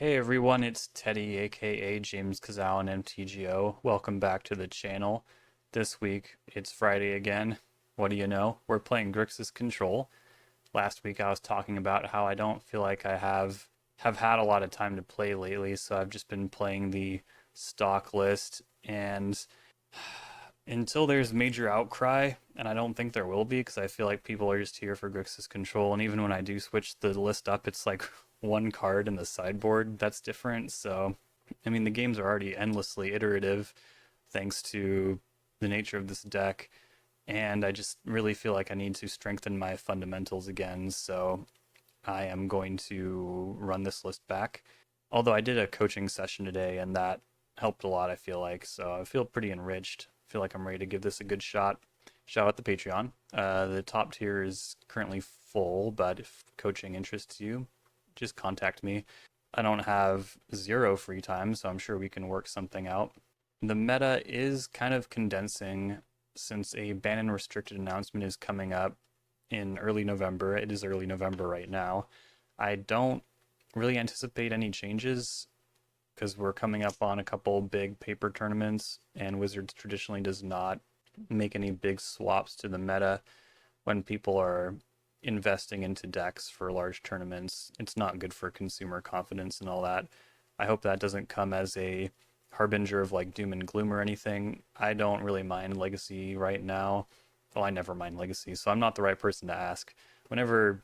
Hey everyone, it's Teddy, aka JamesKisau on MTGO. Welcome back to the channel. This week, it's Friday again. What do you know? We're playing Grixis Control. Last week I was talking about how I don't feel like I have had a lot of time to play lately, so I've just been playing the stock list, and until there's major outcry, and I don't think there will be because I feel like people are just here for Grixis Control, and even when I do switch the list up, it's like one card in the sideboard that's different. So, I mean, the games are already endlessly iterative thanks to the nature of this deck, and I just really feel like I need to strengthen my fundamentals again, so I am going to run this list back. Although I did a coaching session today, and that helped a lot, I feel like, so I feel pretty enriched. I feel like I'm ready to give this a good shot. Shout out the Patreon. The top tier is currently full, but if coaching interests you, just contact me. I don't have zero free time, so I'm sure we can work something out. The meta is kind of condensing since a ban and restricted announcement is coming up in early November. It is early November right now. I don't really anticipate any changes because we're coming up on a couple big paper tournaments, and Wizards traditionally does not make any big swaps to the meta when people are investing into decks for large tournaments. It's not good for consumer confidence and all that. I hope that doesn't come as a harbinger of like doom and gloom or anything. I don't really mind Legacy right now. Well, I never mind Legacy, so I'm not the right person to ask. Whenever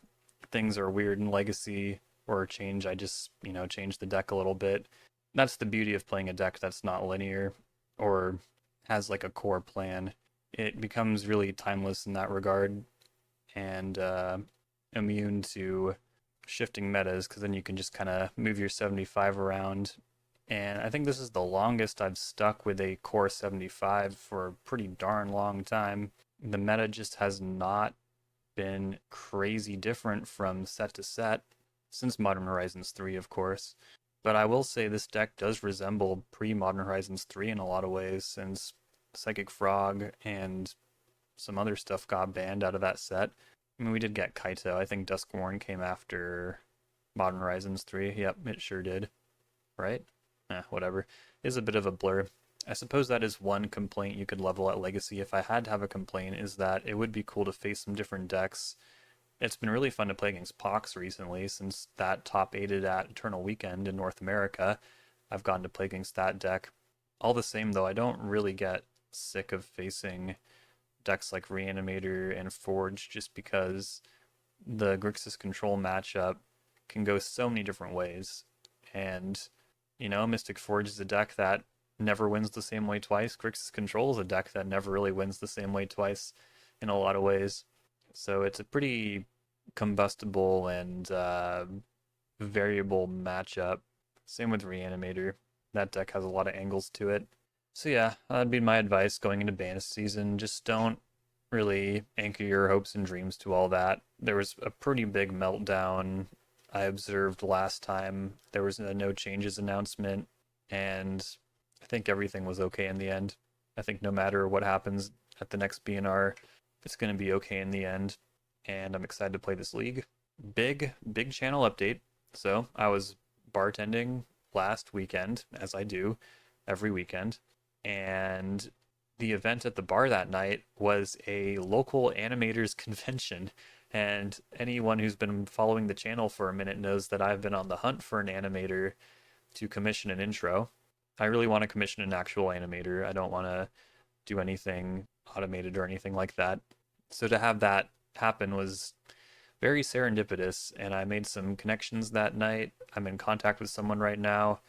things are weird in Legacy or change, I just, change the deck a little bit. That's the beauty of playing a deck that's not linear or has like a core plan. It becomes really timeless in that regard, and immune to shifting metas, because then you can just kind of move your 75 around. And I think this is the longest I've stuck with a core 75 for a pretty darn long time. The meta just has not been crazy different from set to set, since Modern Horizons 3, of course. But I will say this deck does resemble pre-Modern Horizons 3 in a lot of ways, since Psychic Frog and some other stuff got banned out of that set. I mean, we did get Kaito. I think Duskworn came after Modern Horizons 3. Yep, it sure did. Right? Whatever. It's a bit of a blur. I suppose that is one complaint you could level at Legacy. If I had to have a complaint, is that it would be cool to face some different decks. It's been really fun to play against Pox recently, since that top aided at Eternal Weekend in North America. I've gotten to play against that deck. All the same, though, I don't really get sick of facing decks like Reanimator and Forge, just because the Grixis Control matchup can go so many different ways. And, Mystic Forge is a deck that never wins the same way twice. Grixis Control is a deck that never really wins the same way twice in a lot of ways. So it's a pretty combustible and variable matchup. Same with Reanimator. That deck has a lot of angles to it. So yeah, that'd be my advice going into ban season. Just don't really anchor your hopes and dreams to all that. There was a pretty big meltdown I observed last time. There was a no changes announcement, and I think everything was okay in the end. I think no matter what happens at the next BNR, it's going to be okay in the end, and I'm excited to play this league. Big channel update. So I was bartending last weekend, as I do every weekend, and the event at the bar that night was a local animators convention. And anyone who's been following the channel for a minute knows that I've been on the hunt for an animator to commission an intro. I really want to commission an actual animator. I don't want to do anything automated or anything like that. So to have that happen was very serendipitous, and I made some connections that night. I'm in contact with someone right now.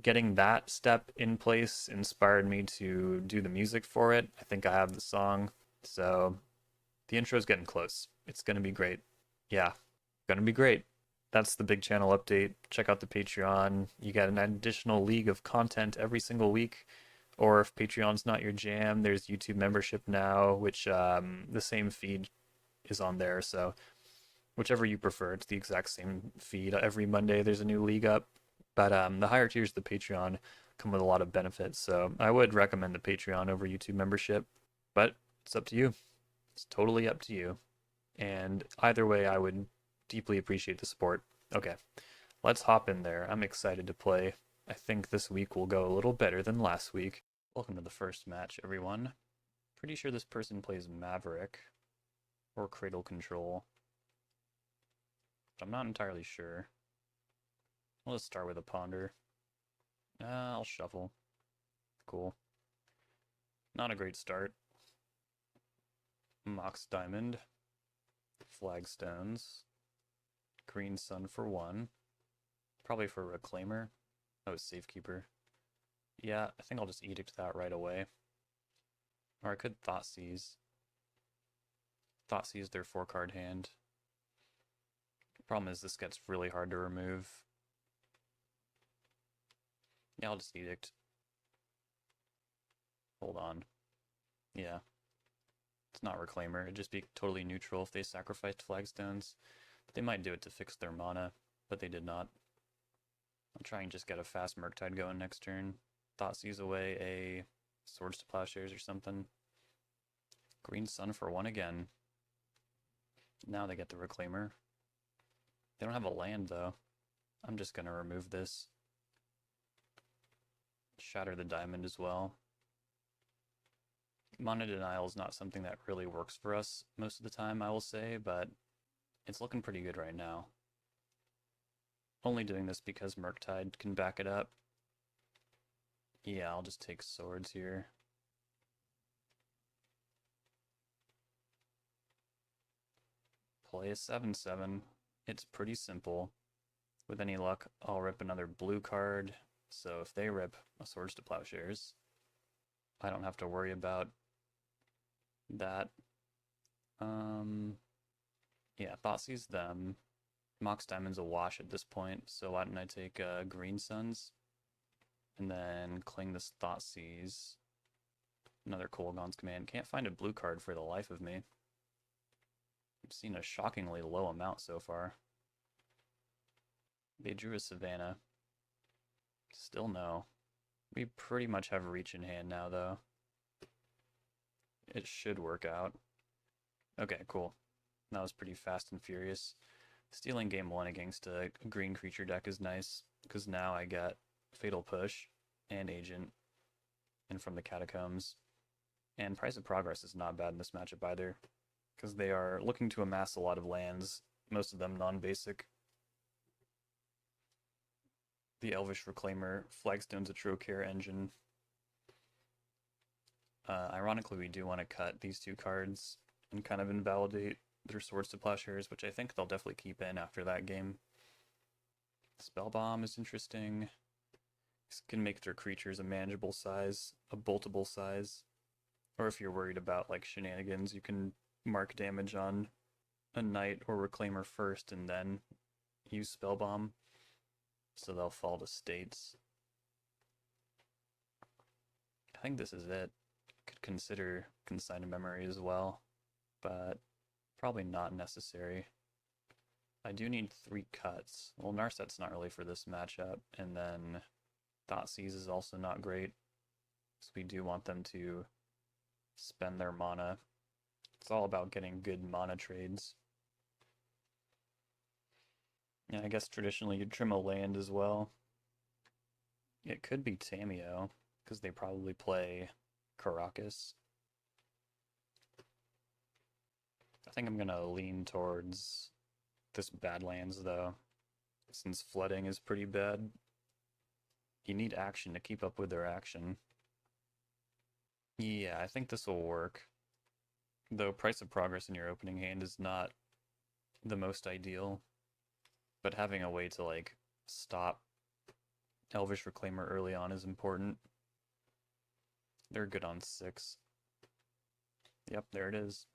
Getting that step in place inspired me to do the music for it. I think I have the song. So the intro's getting close. It's going to be great. Yeah, going to be great. That's the big channel update. Check out the Patreon. You get an additional league of content every single week. Or if Patreon's not your jam, there's YouTube membership now, which the same feed is on there. So whichever you prefer, it's the exact same feed. Every Monday there's a new league up. But the higher tiers of the Patreon come with a lot of benefits. So I would recommend the Patreon over YouTube membership. But it's up to you. It's totally up to you. And either way, I would deeply appreciate the support. Okay, Let's hop in there. I'm excited to play. I think this week will go a little better than last week. Welcome to the first match, everyone. Pretty sure this person plays Maverick or Cradle Control, but I'm not entirely sure. Let's start with a Ponder. I'll shuffle. Cool. Not a great start. Mox Diamond. Flagstones. Green Sun for 1. Probably for Reclaimer. Oh, Safekeeper. Yeah, I think I'll just Edict that right away. Or I could Thoughtseize. Thoughtseize their 4-card hand. Problem is this gets really hard to remove. Yeah, I'll just Edict. Hold on. Yeah. It's not Reclaimer. It'd just be totally neutral if they sacrificed Flagstones. But they might do it to fix their mana, but they did not. I'll try and just get a fast Murktide going next turn. Thoughtseize away a Swords to Plowshares or something. Green Sun for 1 again. Now they get the Reclaimer. They don't have a land though. I'm just gonna remove this. Shatter the Diamond as well. Mana Denial is not something that really works for us most of the time, I will say, but it's looking pretty good right now. Only doing this because Murktide can back it up. Yeah, I'll just take Swords here. Play a 7/7. It's pretty simple. With any luck, I'll rip another blue card. So if they rip a Swords to Plowshares, I don't have to worry about that. Yeah, Thoughtseize them. Mox Diamond's a wash at this point, so why don't I take Green Suns? And then cling this Thoughtseize. Another Kolaghan's Command. Can't find a blue card for the life of me. I've seen a shockingly low amount so far. They drew a Savannah. Still no. We pretty much have reach in hand now, though. It should work out. Okay, cool. That was pretty fast and furious. Stealing game 1 against a green creature deck is nice, because now I get Fatal Push and Agent, and from the Catacombs. And Price of Progress is not bad in this matchup either, because they are looking to amass a lot of lands, most of them non-basic. The Elvish Reclaimer, Flagstone's a Trocare engine. Ironically, we do want to cut these 2 cards and kind of invalidate their Swords to Plowshares, which I think they'll definitely keep in after that game. Spell Bomb is interesting. This can make their creatures a manageable size, a boltable size. Or if you're worried about like shenanigans, you can mark damage on a Knight or Reclaimer first and then use Spell Bomb, so they'll fall to states. I think this is it. Could consider Consign a Memory as well, but probably not necessary. I do need 3 cuts. Well, Narset's not really for this matchup, and then Thoughtseize is also not great, so we do want them to spend their mana. It's all about getting good mana trades. Yeah, I guess traditionally you'd trim a land as well. It could be Tamiyo, because they probably play Karakas. I think I'm gonna lean towards this Badlands though, since flooding is pretty bad. You need action to keep up with their action. Yeah, I think this will work. Though Price of Progress in your opening hand is not the most ideal, but having a way to like stop Elvish Reclaimer early on is important. They're good on 6. Yep, there it is.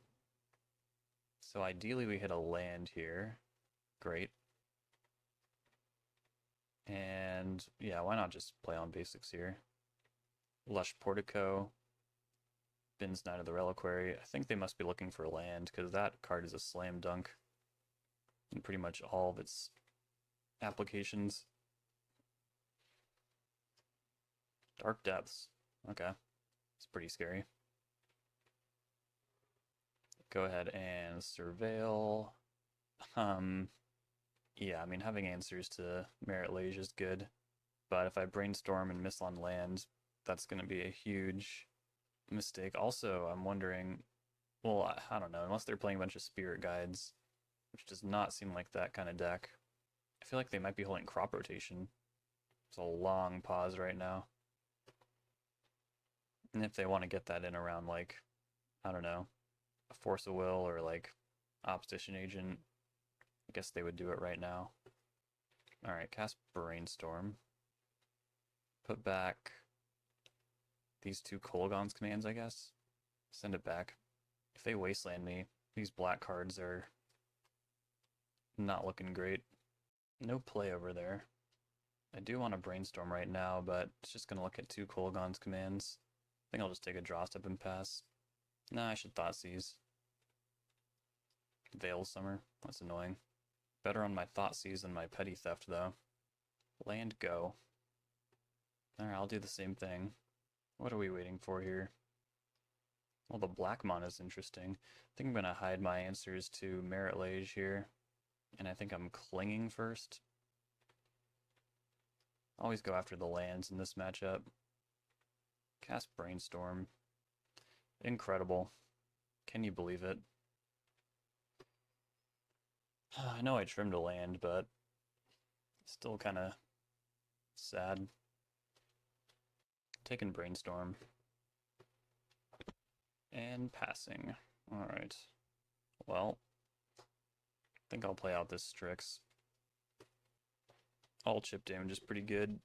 So ideally we hit a land here. Great. And yeah, why not just play on basics here? Lush Portico. Bin's Knight of the Reliquary. I think they must be looking for land, because that card is a slam dunk in pretty much all of its applications. Dark Depths. Okay. It's pretty scary. Go ahead and surveil. Yeah, I mean, having answers to Merit Lage is good, but if I brainstorm and miss on land, that's going to be a huge mistake. Also, I'm wondering, well, I don't know, unless they're playing a bunch of Spirit Guides, which does not seem like that kind of deck. I feel like they might be holding crop rotation. It's a long pause right now. And if they want to get that in around, like, I don't know, a Force of Will or like Opposition Agent, I guess they would do it right now. Alright, cast Brainstorm. Put back these two Kolaghan's commands, I guess. Send it back. If they wasteland me, these black cards are not looking great. No play over there. I do want to brainstorm right now, but it's just going to look at two Kolaghan's commands. I think I'll just take a draw step and pass. Nah, I should Thoughtseize. Veil Summer. That's annoying. Better on my Thoughtseize than my Petty Theft, though. Land go. Alright, I'll do the same thing. What are we waiting for here? Well, the black mana is interesting. I think I'm going to hide my answers to Merit Lage here. And I think I'm clinging first. Always go after the lands in this matchup. Cast Brainstorm. Incredible. Can you believe it? I know I trimmed a land, but still kind of sad. Taking Brainstorm. And passing. Alright. Well, I think I'll play out this Strix. All chip damage is pretty good.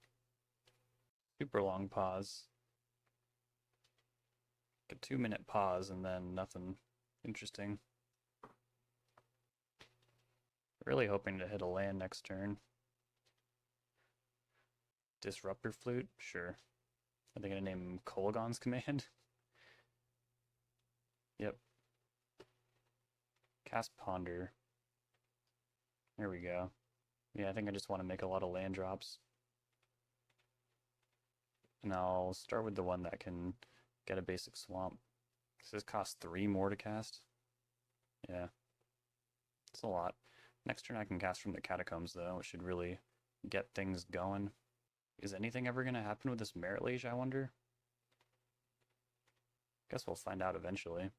Super long pause. A 2-minute pause and then nothing interesting. Really hoping to hit a land next turn. Disruptor Flute? Sure. Are they going to name Kolaghan's command? Yep. Cast Ponder. There we go. Yeah, I think I just want to make a lot of land drops. And I'll start with the one that can get a basic swamp. Does this cost 3 more to cast? Yeah. It's a lot. Next turn I can cast from the Catacombs, though, which should really get things going. Is anything ever going to happen with this Merit Lage, I wonder? Guess we'll find out eventually.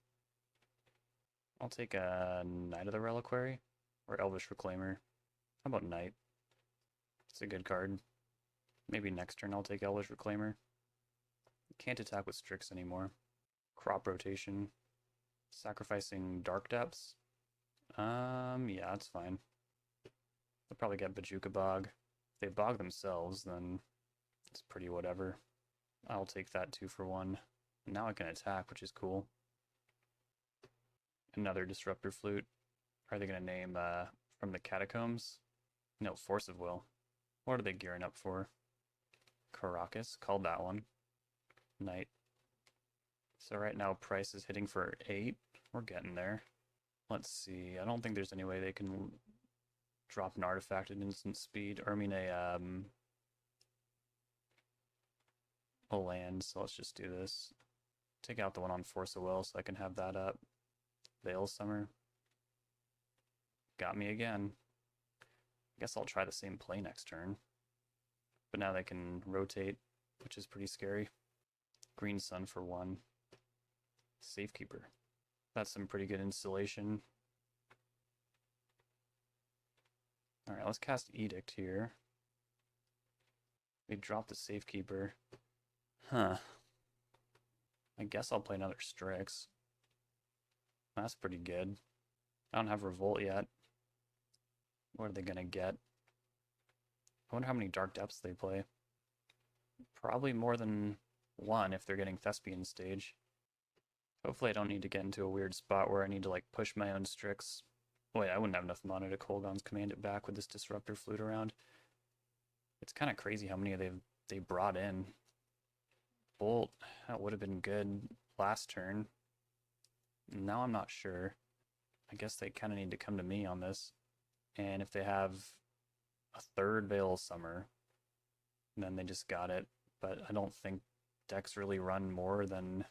I'll take a Knight of the Reliquary or Elvish Reclaimer. How about Knight? It's a good card. Maybe next turn I'll take Elvish Reclaimer. Can't attack with Strix anymore. Crop rotation. Sacrificing Dark Depths. Yeah, that's fine. They'll probably get Bajuka Bog. If they bog themselves, then it's pretty whatever. I'll take that 2 for 1. And now I can attack, which is cool. Another Disruptor Flute. Are they going to name from the Catacombs? No, Force of Will. What are they gearing up for? Caracas. Called that one. Knight. So right now price is hitting for 8. We're getting there. Let's see. I don't think there's any way they can drop an artifact at instant speed. Or I mean a land. So let's just do this. Take out the one on Force of Will so I can have that up. Veil Summer. Got me again. I guess I'll try the same play next turn. But now they can rotate, which is pretty scary. Green Sun for 1. Safekeeper. That's some pretty good installation. Alright, let's cast Edict here. We drop the Safekeeper. Huh. I guess I'll play another Strix. That's pretty good. I don't have Revolt yet. What are they gonna get? I wonder how many Dark Depths they play. Probably more than 1 if they're getting Thespian Stage. Hopefully I don't need to get into a weird spot where I need to like push my own Strix. Wait, I wouldn't have enough mana to Kolaghan's command it back with this Disruptor Flute around. It's kind of crazy how many they brought in. Bolt, that would have been good last turn. Now I'm not sure. I guess they kind of need to come to me on this. And if they have a 3rd Veil Summer, then they just got it. But I don't think decks really run more than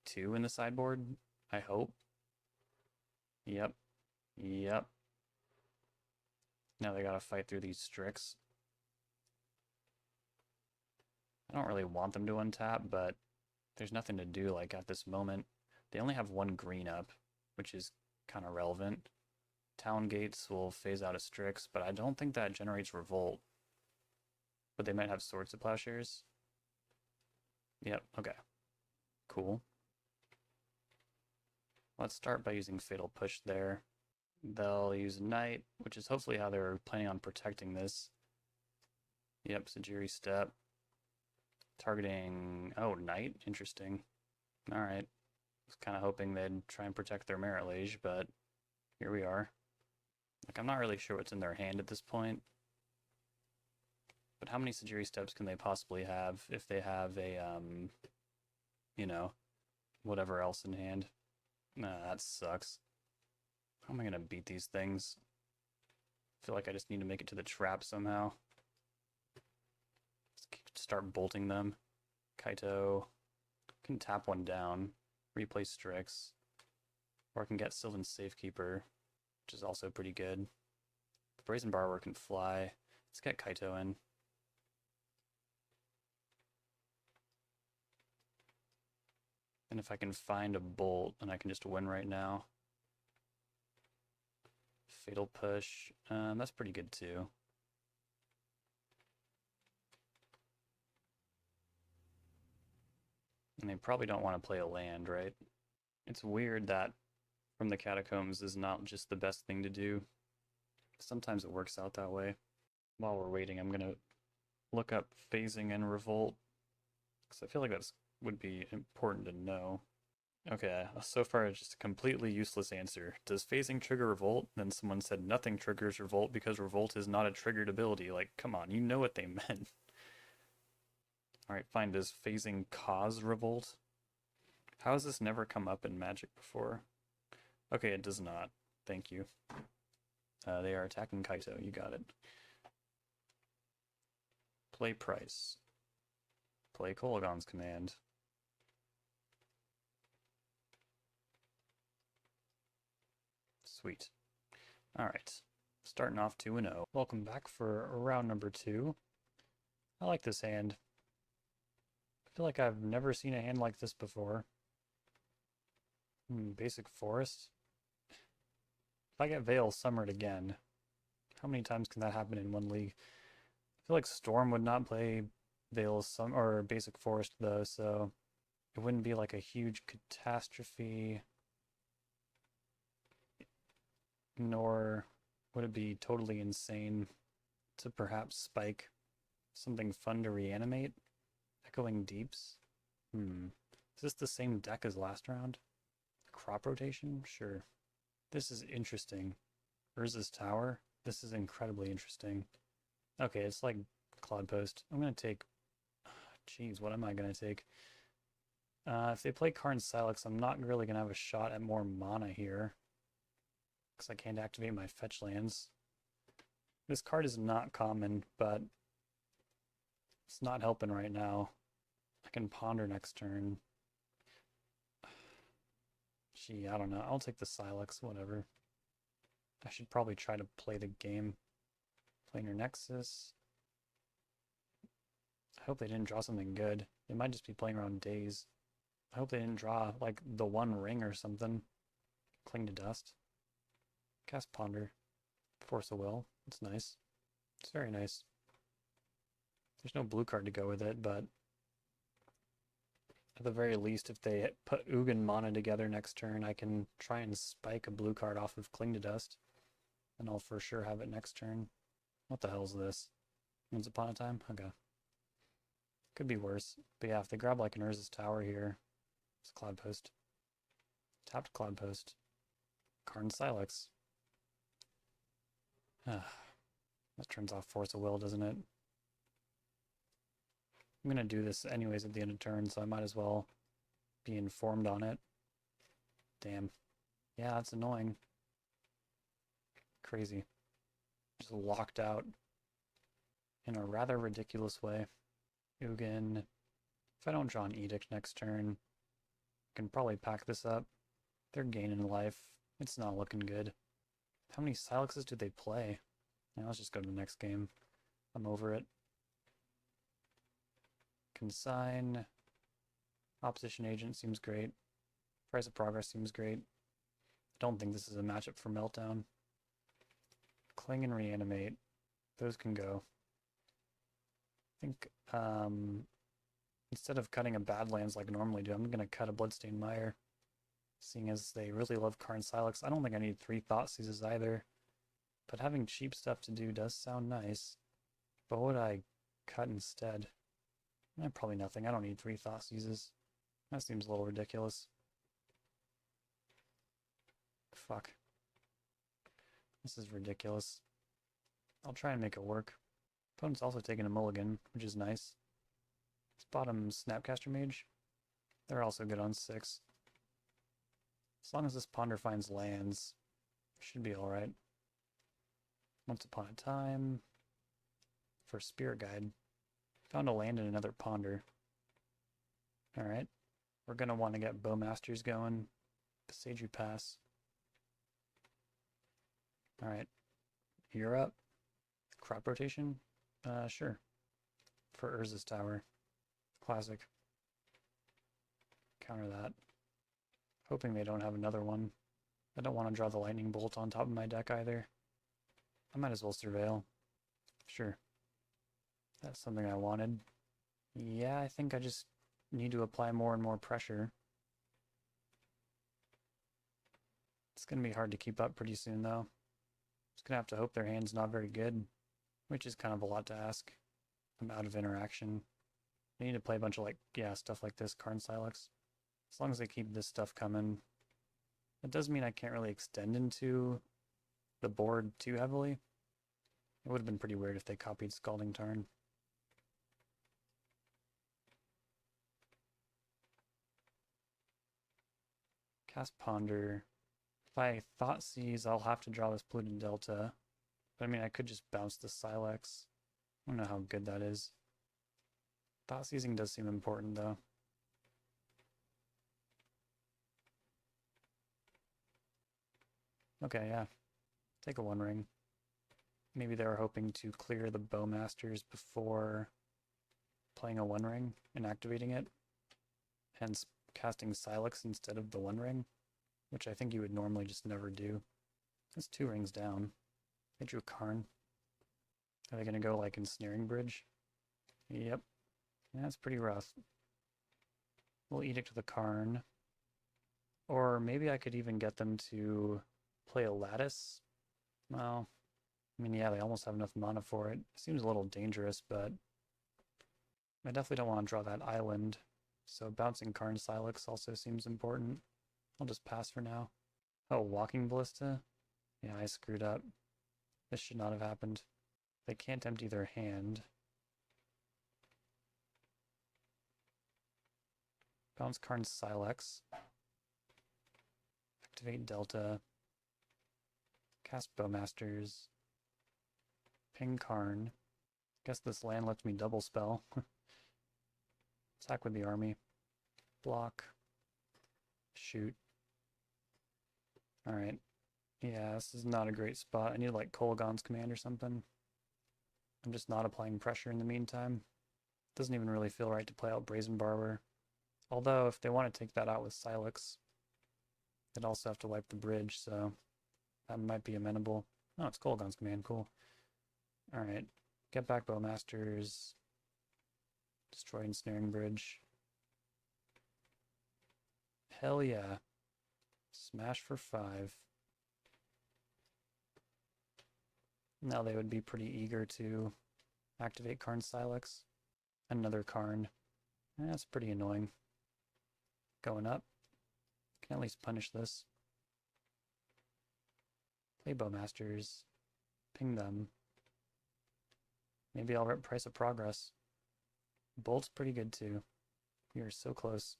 2 in the sideboard, I hope. Yep. Now they gotta fight through these Strix. I don't really want them to untap, but there's nothing to do like at this moment. They only have one green up, which is kind of relevant. Town Gates will phase out a Strix, but I don't think that generates Revolt. But they might have Swords to Plowshares. Yep, okay. Cool. Let's start by using Fatal Push there. They'll use Knight, which is hopefully how they're planning on protecting this. Yep, Sajiri Step. Targeting... oh, Knight? Interesting. Alright. I was kind of hoping they'd try and protect their Merit Lage, but here we are. Like, I'm not really sure what's in their hand at this point. But how many Sajiri Steps can they possibly have if they have a, you know, whatever else in hand? Nah, that sucks. How am I gonna beat these things? I feel like I just need to make it to the trap somehow. Let's start bolting them. Kaito can tap one down, replay Strix, or I can get Sylvan Safekeeper, which is also pretty good. The Brazen Borrower can fly. Let's get Kaito in. And if I can find a bolt, then I can just win right now. Fatal Push, that's pretty good too. And they probably don't want to play a land, right? It's weird that from the Catacombs is not just the best thing to do. Sometimes it works out that way. While we're waiting, I'm gonna look up phasing and revolt, because I feel like that's would be important to know. Okay, so far it's just a completely useless answer. Does phasing trigger revolt? Then someone said nothing triggers revolt because revolt is not a triggered ability. Like, come on, you know what they meant. Alright, fine. Does phasing cause revolt? How has this never come up in Magic before? Okay, it does not. Thank you. They are attacking Kaito. You got it. Play Price. Play Kolaghan's Command. Sweet. Alright. Starting off 2-0. Welcome back for round number 2. I like this hand. I feel like I've never seen a hand like this before. Basic Forest. If I get Veil Summered again, how many times can that happen in one league? I feel like Storm would not play Veil or Basic Forest though, so it wouldn't be like a huge catastrophe. Nor would it be totally insane to perhaps spike something fun to reanimate? Echoing Deeps? Is this the same deck as last round? Crop rotation? Sure. This is interesting. Urza's Tower? This is incredibly interesting. Okay, it's like Cloud Post. I'm going to take... Jeez, what am I going to take? If they play Karn Silex, I'm not really going to have a shot at more mana here, because I can't activate my fetch lands. This card is not common, but it's not helping right now. I can ponder next turn. Gee, I don't know. I'll take the Silex, whatever. I should probably try to play the game. Planar Nexus. I hope they didn't draw something good. They might just be playing around Daze. I hope they didn't draw, like, the One Ring or something. Cling to Dust. Cast Ponder. Force of Will. It's nice. It's very nice. There's no blue card to go with it, but at the very least, if they put Ugin mana together next turn, I can try and spike a blue card off of Cling to Dust, and I'll for sure have it next turn. What the hell is this? Once Upon a Time? Okay. Could be worse. But yeah, if they grab like an Urza's Tower here, it's Cloud Post. Tapped Cloud Post. Karn Silex. That turns off Force of Will, doesn't it? I'm going to do this anyways at the end of turn, so I might as well be informed on it. Damn. Yeah, that's annoying. Crazy. Just locked out in a rather ridiculous way. Ugin. If I don't draw an Edict next turn, I can probably pack this up. They're gaining life. It's not looking good. How many Silexes did they play? Now let's just go to the next game. I'm over it. Consign. Opposition agent seems great. Price of progress seems great. I don't think this is a matchup for Meltdown. Cling and Reanimate. Those can go. I think instead of cutting a Badlands like I normally do, I'm going to cut a Bloodstained Mire. Seeing as they really love Karn Silex. I don't think I need 3 Thoughtseizes either. But having cheap stuff to do does sound nice. But what would I cut instead? Probably nothing. I don't need 3 Thoughtseizes. That seems a little ridiculous. Fuck. This is ridiculous. I'll try and make it work. Opponent's also taking a mulligan, which is nice. This bottom Snapcaster Mage. They're also good on 6. As long as this Ponder finds lands, should be alright. Once upon a time, for Spirit Guide, found a land in another Ponder. Alright, we're going to want to get Bowmasters going. Beseiju Pass. Alright, you're up. Crop rotation? Sure. For Urza's Tower. Classic. Counter that. Hoping they don't have another one. I don't want to draw the Lightning Bolt on top of my deck either. I might as well Surveil. Sure. That's something I wanted. Yeah, I think I just need to apply more and more pressure. It's going to be hard to keep up pretty soon, though. Just going to have to hope their hand's not very good, which is kind of a lot to ask. I'm out of interaction. I need to play a bunch of, like, yeah, stuff like this, Karn Silex. As long as they keep this stuff coming. It does mean I can't really extend into the board too heavily. It would have been pretty weird if they copied Scalding Tarn. Cast Ponder. If I Thoughtseize, I'll have to draw this Polluted Delta. But I mean, I could just bounce the Silex. I don't know how good that is. Thoughtseizing does seem important, though. Okay, yeah. Take a One Ring. Maybe they were hoping to clear the Bowmasters before playing a One Ring and activating it, hence casting Silex instead of the One Ring, which I think you would normally just never do. That's 2 rings down. They drew Karn. Are they going to go like Ensnaring Bridge? Yep. That's pretty rough. We'll Edict the Karn. Or maybe I could even get them to play a Lattice. Well, I mean, yeah, they almost have enough mana for it. It seems a little dangerous, but I definitely don't want to draw that island. So bouncing Karn Silex also seems important. I'll just pass for now. Oh, Walking Ballista? Yeah, I screwed up. This should not have happened. They can't empty their hand. Bounce Karn Silex. Activate Delta. Cast Bowmasters. Ping Karn. Guess this land lets me double spell. Attack with the army. Block. Shoot. Alright. Yeah, this is not a great spot. I need like Kolaghan's Command or something. I'm just not applying pressure in the meantime. Doesn't even really feel right to play out Brazen Barber. Although, if they want to take that out with Silex, they'd also have to wipe the bridge, so that might be amenable. Oh, it's Kolaghan's Command, cool. Alright, get back Bowmasters. Destroy Ensnaring Bridge. Hell yeah. Smash for 5. Now they would be pretty eager to activate Karn Silex. Another Karn. That's pretty annoying. Going up. Can at least punish this. Play Bowmasters. Ping them. Maybe I'll rip Price of Progress. Bolt's pretty good too. We are so close.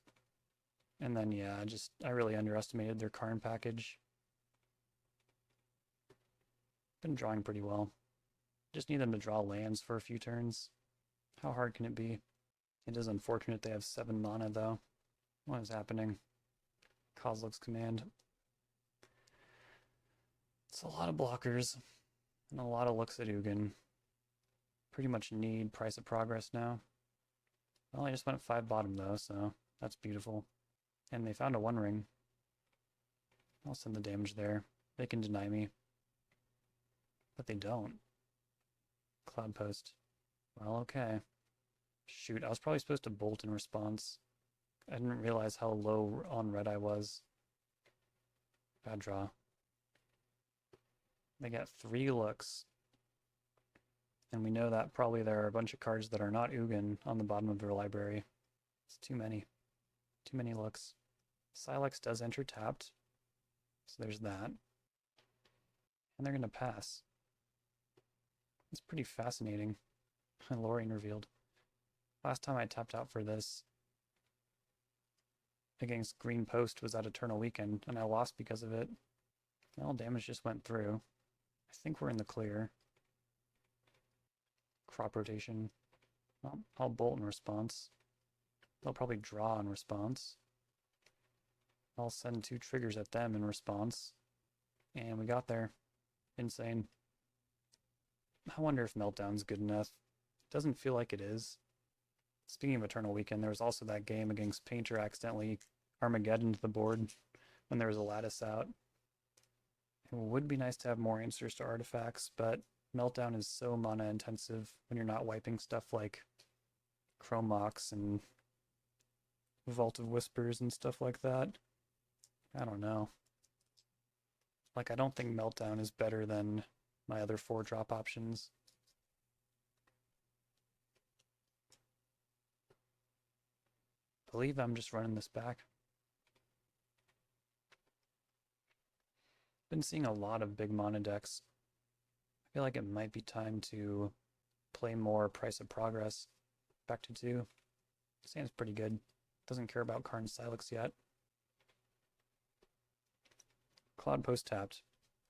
And then yeah, I really underestimated their Karn package. Been drawing pretty well. Just need them to draw lands for a few turns. How hard can it be? It is unfortunate they have 7 mana though. What is happening? Kozilek's Command. It's a lot of blockers. And a lot of looks at Ugin. Pretty much need Price of Progress now. Well, I just went 5 bottom though, so that's beautiful. And they found a 1 ring. I'll send the damage there. They can deny me. But they don't. Cloud Post. Well, okay. Shoot, I was probably supposed to bolt in response. I didn't realize how low on red I was. Bad draw. They got 3 looks. And we know that probably there are a bunch of cards that are not Ugin on the bottom of their library. It's too many. Too many looks. Silex does enter tapped. So there's that. And they're going to pass. It's pretty fascinating. Lorien revealed. Last time I tapped out for this against Green Post was at Eternal Weekend, and I lost because of it. Well, damage just went through. I think we're in the clear. Crop rotation. Well, I'll bolt in response. They'll probably draw in response. I'll send 2 triggers at them in response. And we got there. Insane. I wonder if Meltdown's good enough. It doesn't feel like it is. Speaking of Eternal Weekend, there was also that game against Painter accidentally Armageddon to the board when there was a lattice out. It would be nice to have more answers to artifacts, but Meltdown is so mana intensive when you're not wiping stuff like Chrome Mox and Vault of Whispers and stuff like that. I don't know. Like, I don't think Meltdown is better than my other 4-drop options. I believe I'm just running this back. Been seeing a lot of big mana decks. I feel like it might be time to play more Price of Progress. Back to 2. Stands pretty good. Doesn't care about Karn Silex yet. Cloud Post tapped.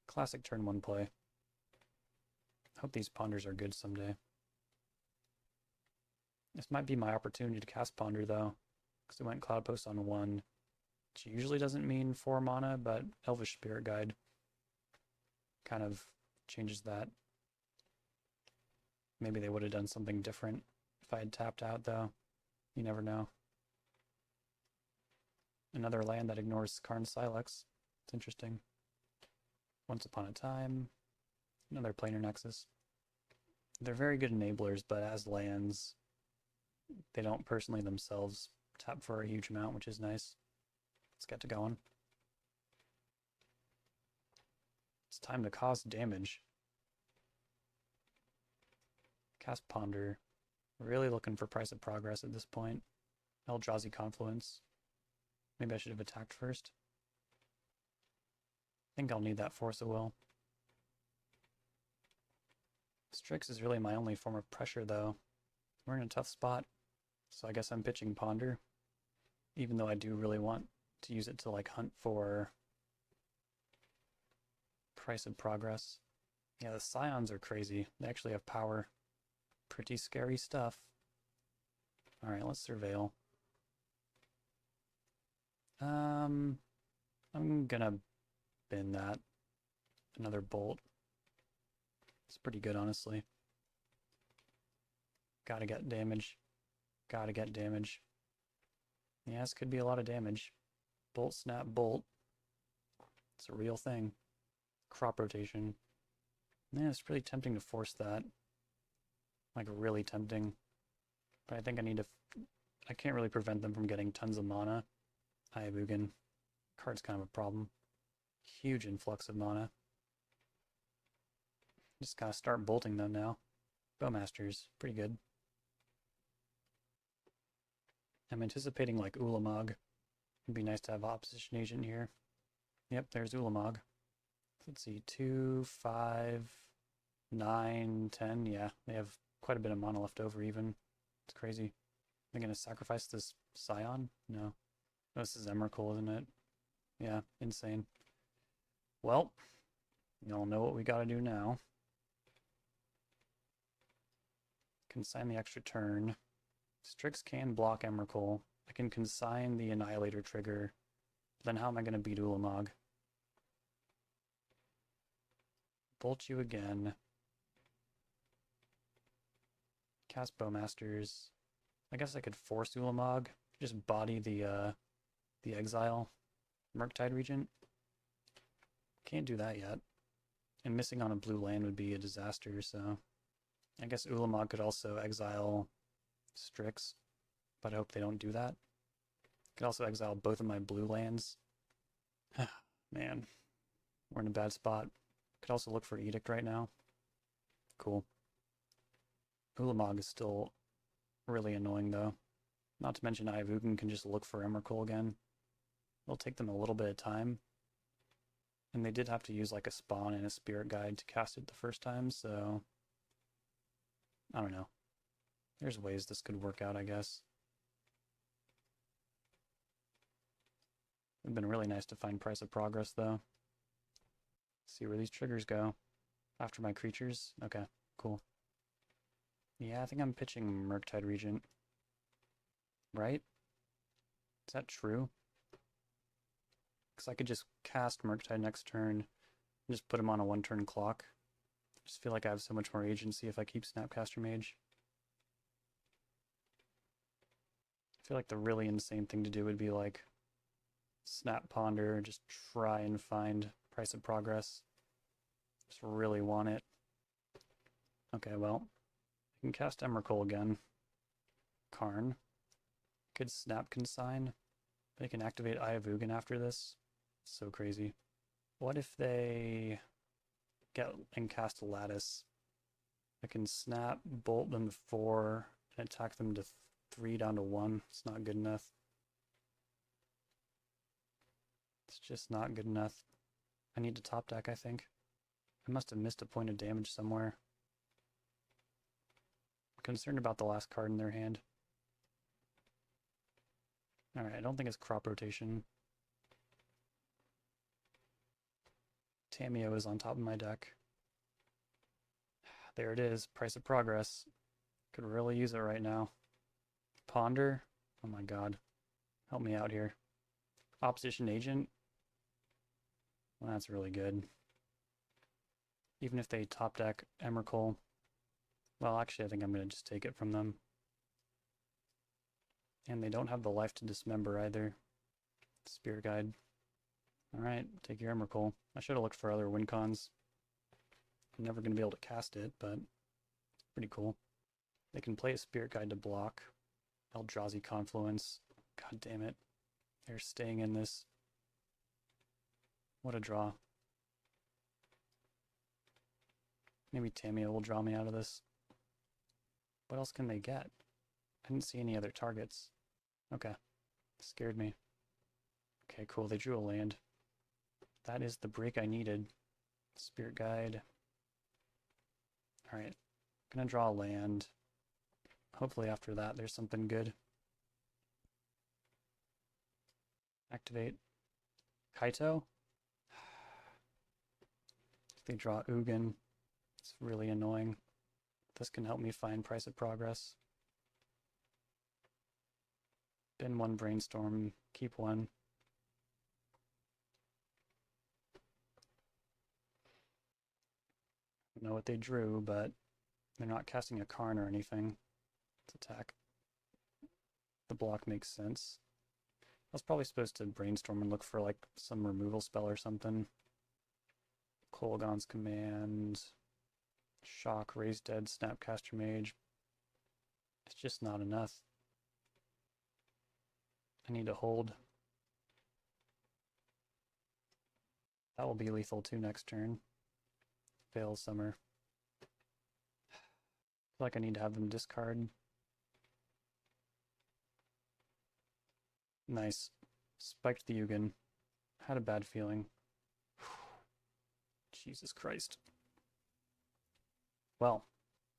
Classic turn 1 play. Hope these ponders are good someday. This might be my opportunity to cast Ponder though, because it went Cloud Post on 1. Which usually doesn't mean 4 mana, but Elvish Spirit Guide kind of changes that. Maybe they would have done something different if I had tapped out though. You never know. Another land that ignores Karn Silex. It's interesting. Once Upon a Time. Another Planar Nexus. They're very good enablers, but as lands, they don't personally themselves tap for a huge amount, which is nice. Let's get to going. It's time to cause damage. Cast Ponder. Really looking for Price of Progress at this point. Eldrazi Confluence. Maybe I should have attacked first. I think I'll need that Force of Will. Strix is really my only form of pressure, though. We're in a tough spot, so I guess I'm pitching Ponder, even though I do really want to use it to like hunt for Price of Progress. Yeah, the Scions are crazy. They actually have power. Pretty scary stuff. Alright, let's surveil. I'm gonna bin that. Another bolt. It's pretty good, honestly. Gotta get damage. Gotta get damage. Yeah, this could be a lot of damage. Bolt, snap, bolt. It's a real thing. Crop rotation. Yeah, it's really tempting to force that. Like, really tempting. But I think I need to... I can't really prevent them from getting tons of mana. I have Ugin. Card's kind of a problem. Huge influx of mana. Just gotta start bolting them now. Bowmasters, pretty good. I'm anticipating like Ulamog. It'd be nice to have opposition agent here. Yep, there's Ulamog. Let's see, 2, 5, 9, 10. Yeah, they have quite a bit of mana left over even. It's crazy. Am I gonna sacrifice this Scion? No. Oh, this is Emrakul, isn't it? Yeah, insane. Well, y'all know what we gotta do now. Consign the extra turn. Strix can block Emrakul. I can consign the Annihilator trigger. Then how am I gonna beat Ulamog? Bolt you again. Cast Bowmasters. I guess I could force Ulamog. Just body the Exile Murktide Regent. Can't do that yet. And missing on a blue land would be a disaster, so... I guess Ulamog could also exile Strix, but I hope they don't do that. Could also exile both of my blue lands. Man, we're in a bad spot. Could also look for Edict right now. Cool. Ulamog is still really annoying, though. Not to mention Ivugin can just look for Emrakul again. It'll take them a little bit of time. And they did have to use like a spawn and a spirit guide to cast it the first time, so... I don't know. There's ways this could work out, I guess. It'd been really nice to find Price of Progress, though. See where these triggers go. After my creatures? Okay, cool. Yeah, I think I'm pitching Murktide Regent. Right? Is that true? Because I could just cast Murktide next turn and just put him on a one-turn clock. I just feel like I have so much more agency if I keep Snapcaster Mage. I feel like the really insane thing to do would be like Snap Ponder, just try and find Price of Progress. Just really want it. Okay, well, I can cast Emrakul again. Karn. Could Snap Consign. They can activate Eye of Ugin after this. So crazy. What if they get and cast a Lattice? I can Snap, bolt them to 4, and attack them to 3 down to 1. It's not good enough. It's just not good enough. I need to top deck, I think. I must have missed a point of damage somewhere. I'm concerned about the last card in their hand. Alright, I don't think it's crop rotation. Tamiyo is on top of my deck. There it is, Price of Progress. Could really use it right now. Ponder? Oh my god. Help me out here. Opposition Agent? Well, that's really good. Even if they top deck Emrakul. Well, actually, I think I'm going to just take it from them. And they don't have the life to dismember either. Spirit Guide. Alright, take your Emrakul. I should have looked for other win cons. I'm never going to be able to cast it, but it's pretty cool. They can play a Spirit Guide to block. Eldrazi Confluence. God damn it. They're staying in this. What a draw. Maybe Tamiyo will draw me out of this. What else can they get? I didn't see any other targets. Okay. Scared me. Okay, cool. They drew a land. That is the break I needed. Spirit Guide. Alright. Gonna draw a land. Hopefully after that there's something good. Activate. Kaito? If they draw Ugin, it's really annoying. This can help me find Price of Progress. Bin 1 Brainstorm, keep 1. I don't know what they drew, but they're not casting a Karn or anything. Let's attack. The block makes sense. I was probably supposed to brainstorm and look for like some removal spell or something. Kolaghan's Command, Shock, Raise Dead, Snapcaster Mage. It's just not enough. I need to hold. That will be lethal too next turn. Veil Summer. I feel like I need to have them discard. Nice. Spiked the Ugin. Had a bad feeling. Jesus Christ. Well,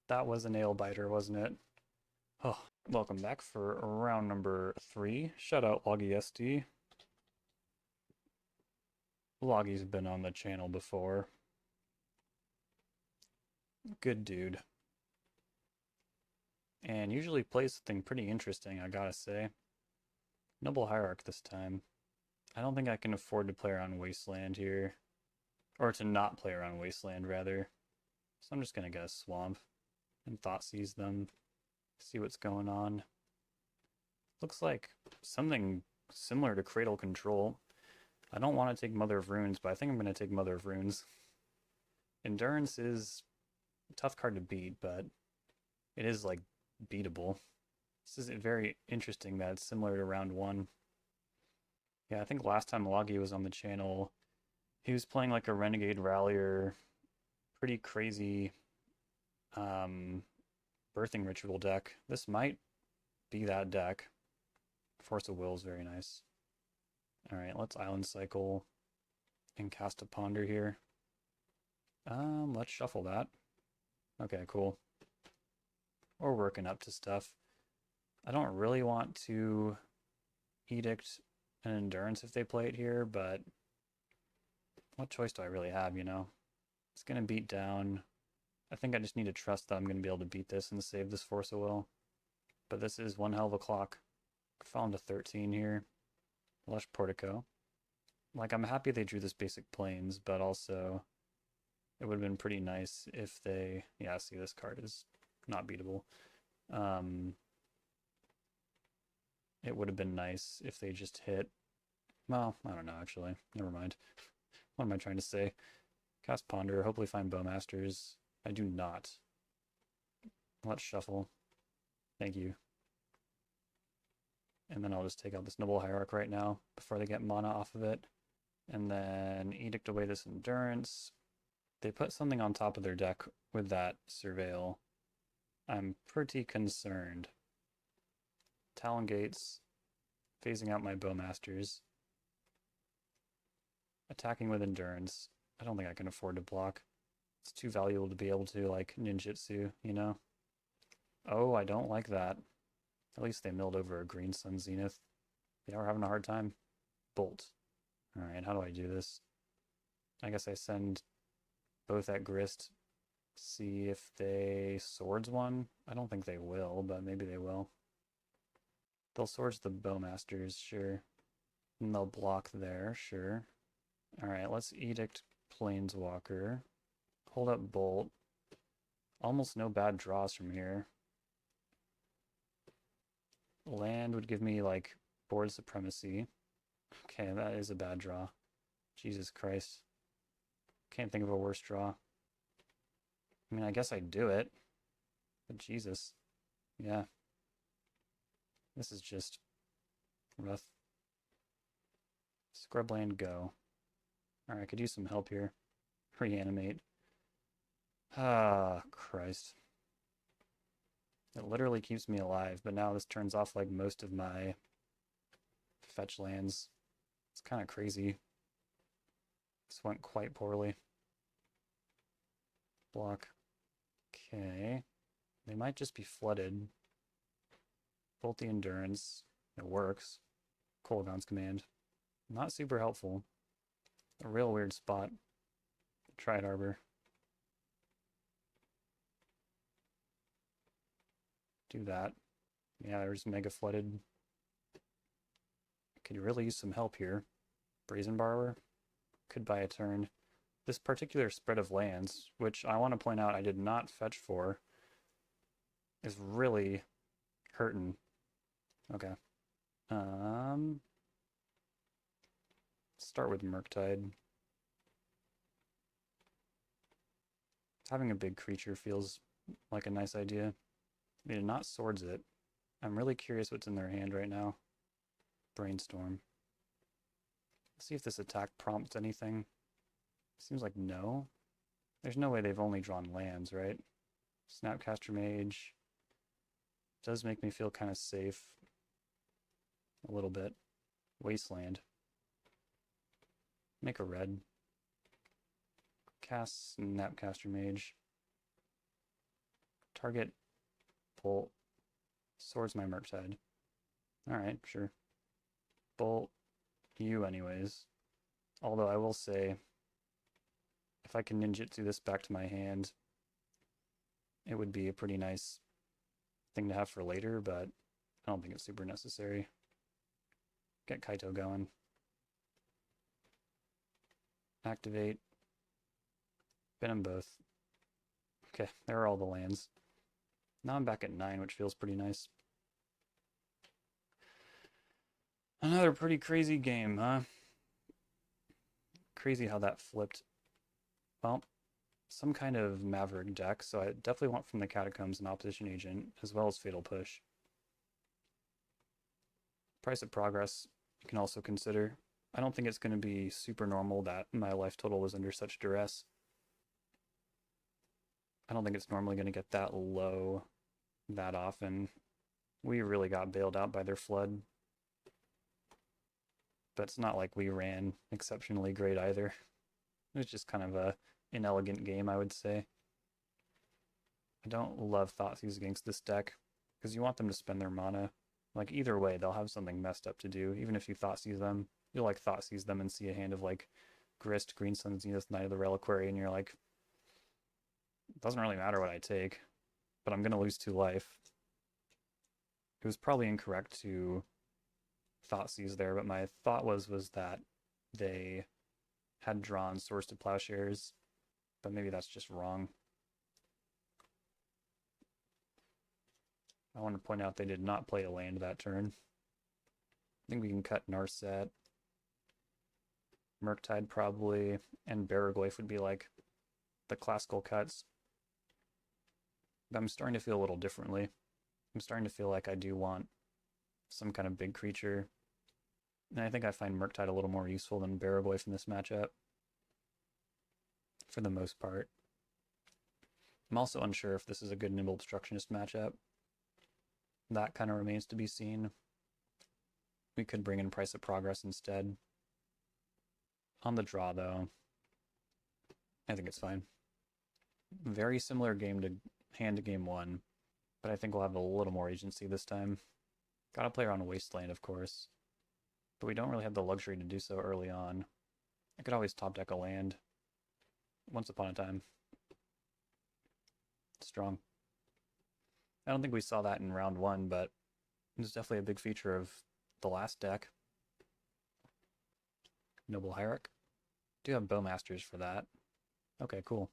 that was a nail biter, wasn't it? Oh, welcome back for round number 3. Shout out Loggy SD. Loggy's been on the channel before. Good dude. And usually plays something pretty interesting, I gotta say. Noble Hierarch this time. I don't think I can afford to play around Wasteland here. Or to not play around Wasteland, rather. So I'm just gonna get a Swamp and Thoughtseize them. See what's going on. Looks like something similar to Cradle Control. I don't want to take Mother of Runes, but I think I'm going to take Mother of Runes. Endurance is a tough card to beat, but it is, like, beatable. This is very interesting that it's similar to round 1. Yeah, I think last time Loggy was on the channel, he was playing like a Renegade Rallier, pretty crazy birthing ritual deck. This might be that deck. Force of Will is very nice. Alright, let's Island Cycle and cast a Ponder here. Let's shuffle that. Okay, cool. We're working up to stuff. I don't really want to Edict an Endurance if they play it here, but what choice do I really have, you know? It's going to beat down. I think I just need to trust that I'm going to be able to beat this and save this Force of Will. But this is one hell of a clock. Fall into 13 here. Lush Portico. Like, I'm happy they drew this basic Plains, but also it would have been pretty nice if they... Yeah, see, this card is not beatable. It would have been nice if they just hit... Well, I don't know, actually. Never mind. What am I trying to say? Cast Ponder, hopefully find Bowmasters. I do not. Let's shuffle. Thank you. And then I'll just take out this Noble Hierarch right now before they get mana off of it. And then Edict away this Endurance. They put something on top of their deck with that Surveil. I'm pretty concerned. Talon Gates. Phasing out my Bowmasters. Attacking with Endurance. I don't think I can afford to block. It's too valuable to be able to, like, ninjutsu, you know? Oh, I don't like that. At least they milled over a Green Sun Zenith. Yeah, we're having a hard time. Bolt. Alright, how do I do this? I guess I send both at Grist. See if they Swords one. I don't think they will, but maybe they will. They'll Swords the Bowmasters, sure. And they'll block there, sure. Alright, let's Edict Planeswalker. Hold up Bolt. Almost no bad draws from here. Land would give me, like, board supremacy. Okay, that is a bad draw. Jesus Christ. Can't think of a worse draw. I mean, I guess I'd do it. But Jesus. Yeah. This is just rough. Scrubland, go. Alright, I could use some help here. Reanimate. Ah, Christ. It literally keeps me alive, but now this turns off like most of my fetch lands. It's kind of crazy. This went quite poorly. Block. Okay. They might just be flooded. Bolt the Endurance. It works. Kolaghan's Command. Not super helpful. A real weird spot. Triad Arbor. Do that. Yeah, there's mega flooded. Could really use some help here. Brazen Borrower. Could buy a turn. This particular spread of lands, which I want to point out I did not fetch for, is really hurting. Okay. Start with Murktide. Having a big creature feels like a nice idea. They did not Swords it. I'm really curious what's in their hand right now. Brainstorm. Let's see if this attack prompts anything. Seems like no. There's no way they've only drawn lands, right? Snapcaster Mage. Does make me feel kind of safe. A little bit. Wasteland. Make a red. Cast Snapcaster Mage. Target Bolt. Swords my Murktide. Alright, sure. Bolt you anyways. Although I will say, if I can ninjutsu this back to my hand, it would be a pretty nice thing to have for later, but I don't think it's super necessary. Get Kaito going. Activate. Bin them both. Okay, there are all the lands. Now I'm back at 9, which feels pretty nice. Another pretty crazy game, huh? Crazy how that flipped. Well, some kind of Maverick deck, so I definitely want from the Catacombs an Opposition Agent, as well as Fatal Push. Price of Progress you can also consider. I don't think it's going to be super normal that my life total was under such duress. I don't think it's normally going to get that low that often. We really got bailed out by their flood. But it's not like we ran exceptionally great either. It was just kind of a inelegant game, I would say. I don't love Thoughtseize against this deck, because you want them to spend their mana. Like, either way, they'll have something messed up to do. Even if you Thoughtseize them, you'll like Thoughtseize them and see a hand of like Grist, Green Sun, Zenith, Knight of the Reliquary, and you're like, it doesn't really matter what I take, but I'm gonna lose 2 life. It was probably incorrect to Thoughtseize there, but my thought was that they had drawn Swords to Plowshares, but maybe that's just wrong. I want to point out they did not play a land that turn. I think we can cut Narset. Murktide probably, and Baraglyph would be like the classical cuts. But I'm starting to feel a little differently. I'm starting to feel like I do want some kind of big creature. And I think I find Murktide a little more useful than Baraglyph in this matchup. For the most part. I'm also unsure if this is a good Nimble Obstructionist matchup. That kind of remains to be seen. We could bring in Price of Progress instead. On the draw, though, I think it's fine. Very similar game to hand to game 1, but I think we'll have a little more agency this time. Gotta play around Wasteland, of course, but we don't really have the luxury to do so early on. I could always top deck a land. Once upon a time. Strong. I don't think we saw that in round 1, but it's definitely a big feature of the last deck. Noble Hierarch. Do have Bowmasters for that. Okay, cool.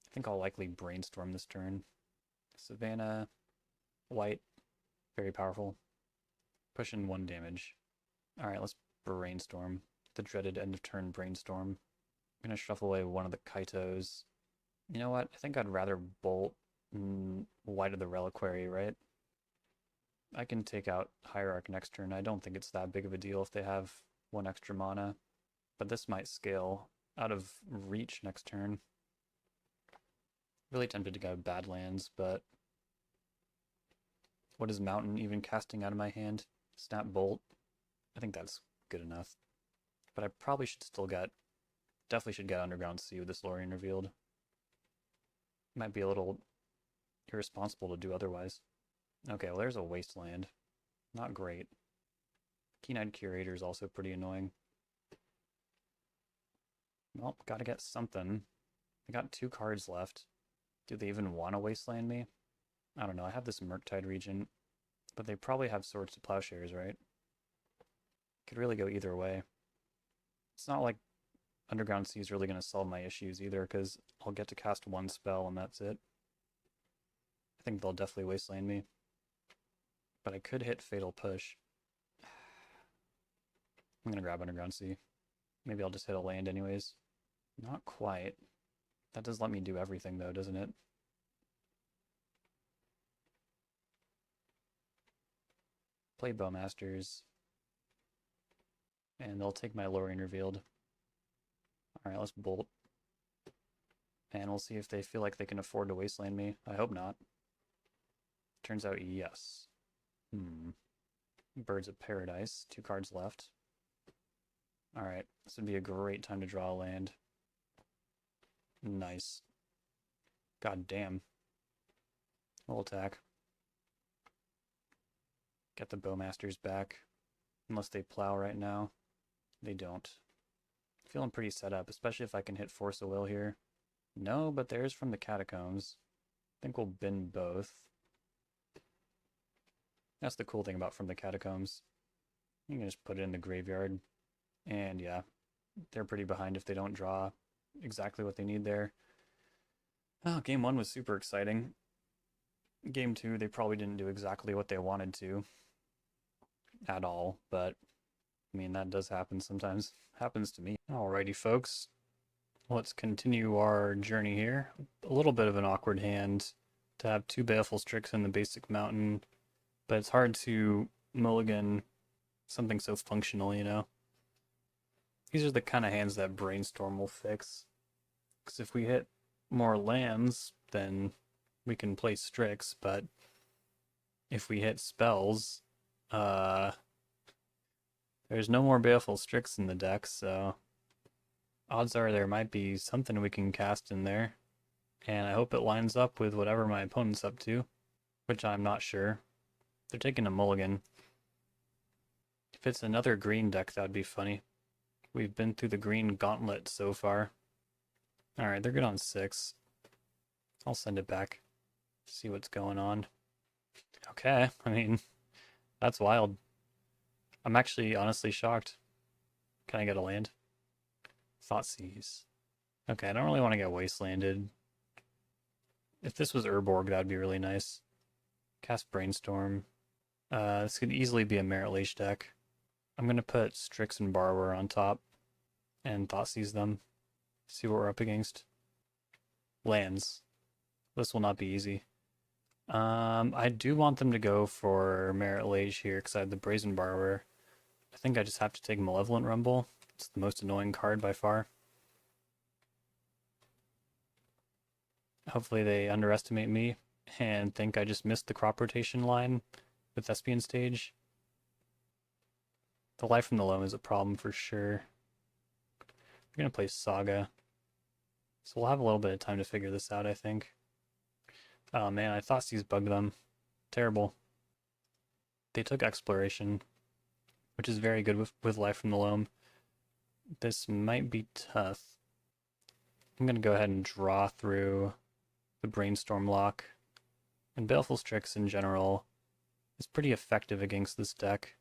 I think I'll likely Brainstorm this turn. Savannah, white, very powerful. Pushing 1 damage. Alright, let's Brainstorm. The dreaded end of turn Brainstorm. I'm gonna shuffle away one of the Kaitos. You know what? I think I'd rather bolt White of the Reliquary, right? I can take out Hierarch next turn. I don't think it's that big of a deal if they have 1 extra mana. But this might scale out of reach next turn. Really tempted to go Badlands, but what is Mountain even casting out of my hand? Snap Bolt. I think that's good enough. But I probably should still definitely should get Underground Sea with this Lorien revealed. Might be a little irresponsible to do otherwise. Okay, well there's a Wasteland. Not great. Keen-Eyed Curator is also pretty annoying. Well, gotta get something. I got 2 cards left. Do they even want to Wasteland me? I don't know, I have this Murktide Regent, but they probably have Swords to Plowshares, right? Could really go either way. It's not like Underground Sea is really going to solve my issues either, because I'll get to cast 1 spell and that's it. I think they'll definitely Wasteland me. But I could hit Fatal Push. I'm going to grab Underground Sea. Maybe I'll just hit a land anyways. Not quite. That does let me do everything though, doesn't it? Play Bowmasters. And they'll take my Lorien revealed. Alright, let's bolt. And we'll see if they feel like they can afford to Wasteland me. I hope not. Turns out yes. Birds of Paradise. 2 cards left. Alright, this would be a great time to draw a land. Nice. God damn. We'll attack. Get the Bowmasters back. Unless they plow right now. They don't. Feeling pretty set up, especially if I can hit Force of Will here. No, but there's from the Catacombs. I think we'll bin both. That's the cool thing about from the Catacombs. You can just put it in the graveyard. And yeah, they're pretty behind if they don't draw exactly what they need there. Oh, game 1 was super exciting. Game 2, they probably didn't do exactly what they wanted to at all, but I mean, that does happen sometimes. Happens to me. Alrighty, folks. Let's continue our journey here. A little bit of an awkward hand to have two Baleful Strix in the basic mountain, but it's hard to mulligan something so functional, you know? These are the kind of hands that Brainstorm will fix. Because if we hit more lands, then we can play Strix, but if we hit spells, there's no more Baleful Strix in the deck, so odds are there might be something we can cast in there. And I hope it lines up with whatever my opponent's up to, which I'm not sure. They're taking a mulligan. If it's another green deck, that'd be funny. We've been through the green gauntlet so far. Alright, they're good on 6. I'll send it back. See what's going on. Okay, I mean, that's wild. I'm actually honestly shocked. Can I get a land? Thoughtseize. Okay, I don't really want to get wastelanded. If this was Urborg, that'd be really nice. Cast Brainstorm. This could easily be a Merit Lage deck. I'm going to put Strix and Borrower on top and Thoughtseize them. See what we're up against. Lands. This will not be easy. I do want them to go for Merit Lage here because I have the Brazen Borrower. I think I just have to take Malevolent Rumble. It's the most annoying card by far. Hopefully they underestimate me and think I just missed the crop rotation line with Thespian Stage. The Life from the Loam is a problem for sure. We're going to play Saga. So we'll have a little bit of time to figure this out, I think. Oh man, I thought these bugged them. Terrible. They took Exploration, which is very good with Life from the Loam. This might be tough. I'm going to go ahead and draw through the Brainstorm lock. And Baleful Strix in general is pretty effective against this deck.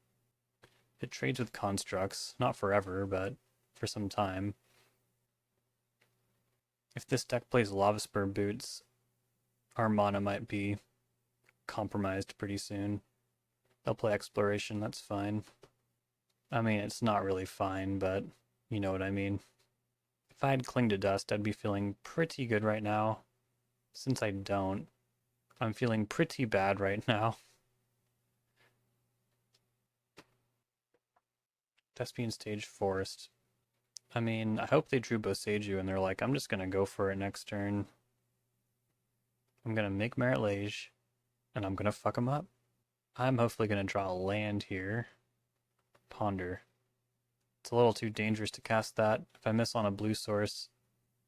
It trades with constructs, not forever, but for some time. If this deck plays Lava Spur Boots, our mana might be compromised pretty soon. They'll play Exploration, that's fine. I mean, it's not really fine, but you know what I mean. If I had Cling to Dust, I'd be feeling pretty good right now. Since I don't, I'm feeling pretty bad right now. Thespian Stage Forest. I mean, I hope they drew Boseiju and they're like, I'm just gonna go for it next turn. I'm gonna make Merit Lage, and I'm gonna fuck them up. I'm hopefully gonna draw a land here. Ponder. It's a little too dangerous to cast that. If I miss on a blue source,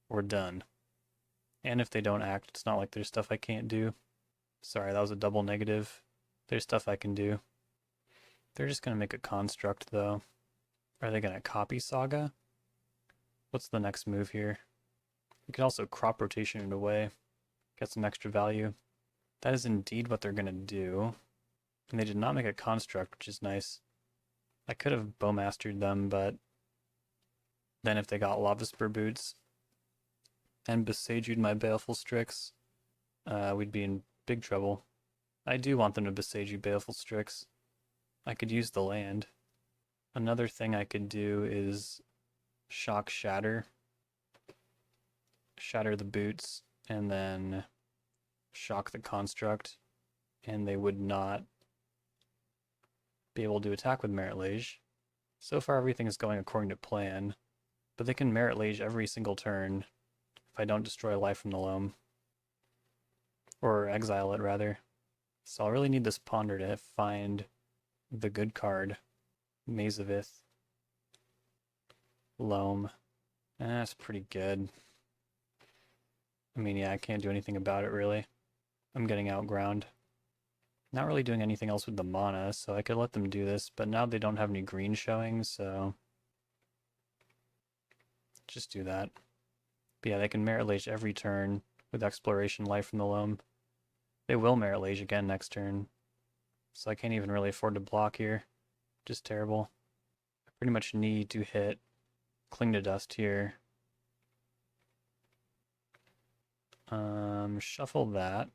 we're done. And if they don't act, it's not like there's stuff I can't do. Sorry, that was a double negative. There's stuff I can do. They're just gonna make a construct, though. Are they gonna copy Saga? What's the next move here? We could also crop rotation it away. Get some extra value. That is indeed what they're gonna do. And they did not make a construct, which is nice. I could have Bowmastered them, but then if they got Lava Spur Boots and Besiege'd my Baleful Strix, we'd be in big trouble. I do want them to Besiege Baleful Strix. I could use the land. Another thing I could do is Shock Shatter. Shatter the boots, and then shock the construct, and they would not be able to attack with Merit Lage. So far everything is going according to plan, but they can Merit Lage every single turn if I don't destroy Life from the Loam. Or exile it, rather. So I'll really need this Ponder to find the good card. Maze of Ith. Loam. That's pretty good. I mean, yeah, I can't do anything about it, really. I'm getting outground. Not really doing anything else with the mana, so I could let them do this, but now they don't have any green showing, so just do that. But yeah, they can Merit Lage every turn with Exploration, Life from the Loam. They will Merit Lage again next turn, so I can't even really afford to block here. Just terrible. I pretty much need to hit Cling to Dust here. Shuffle that.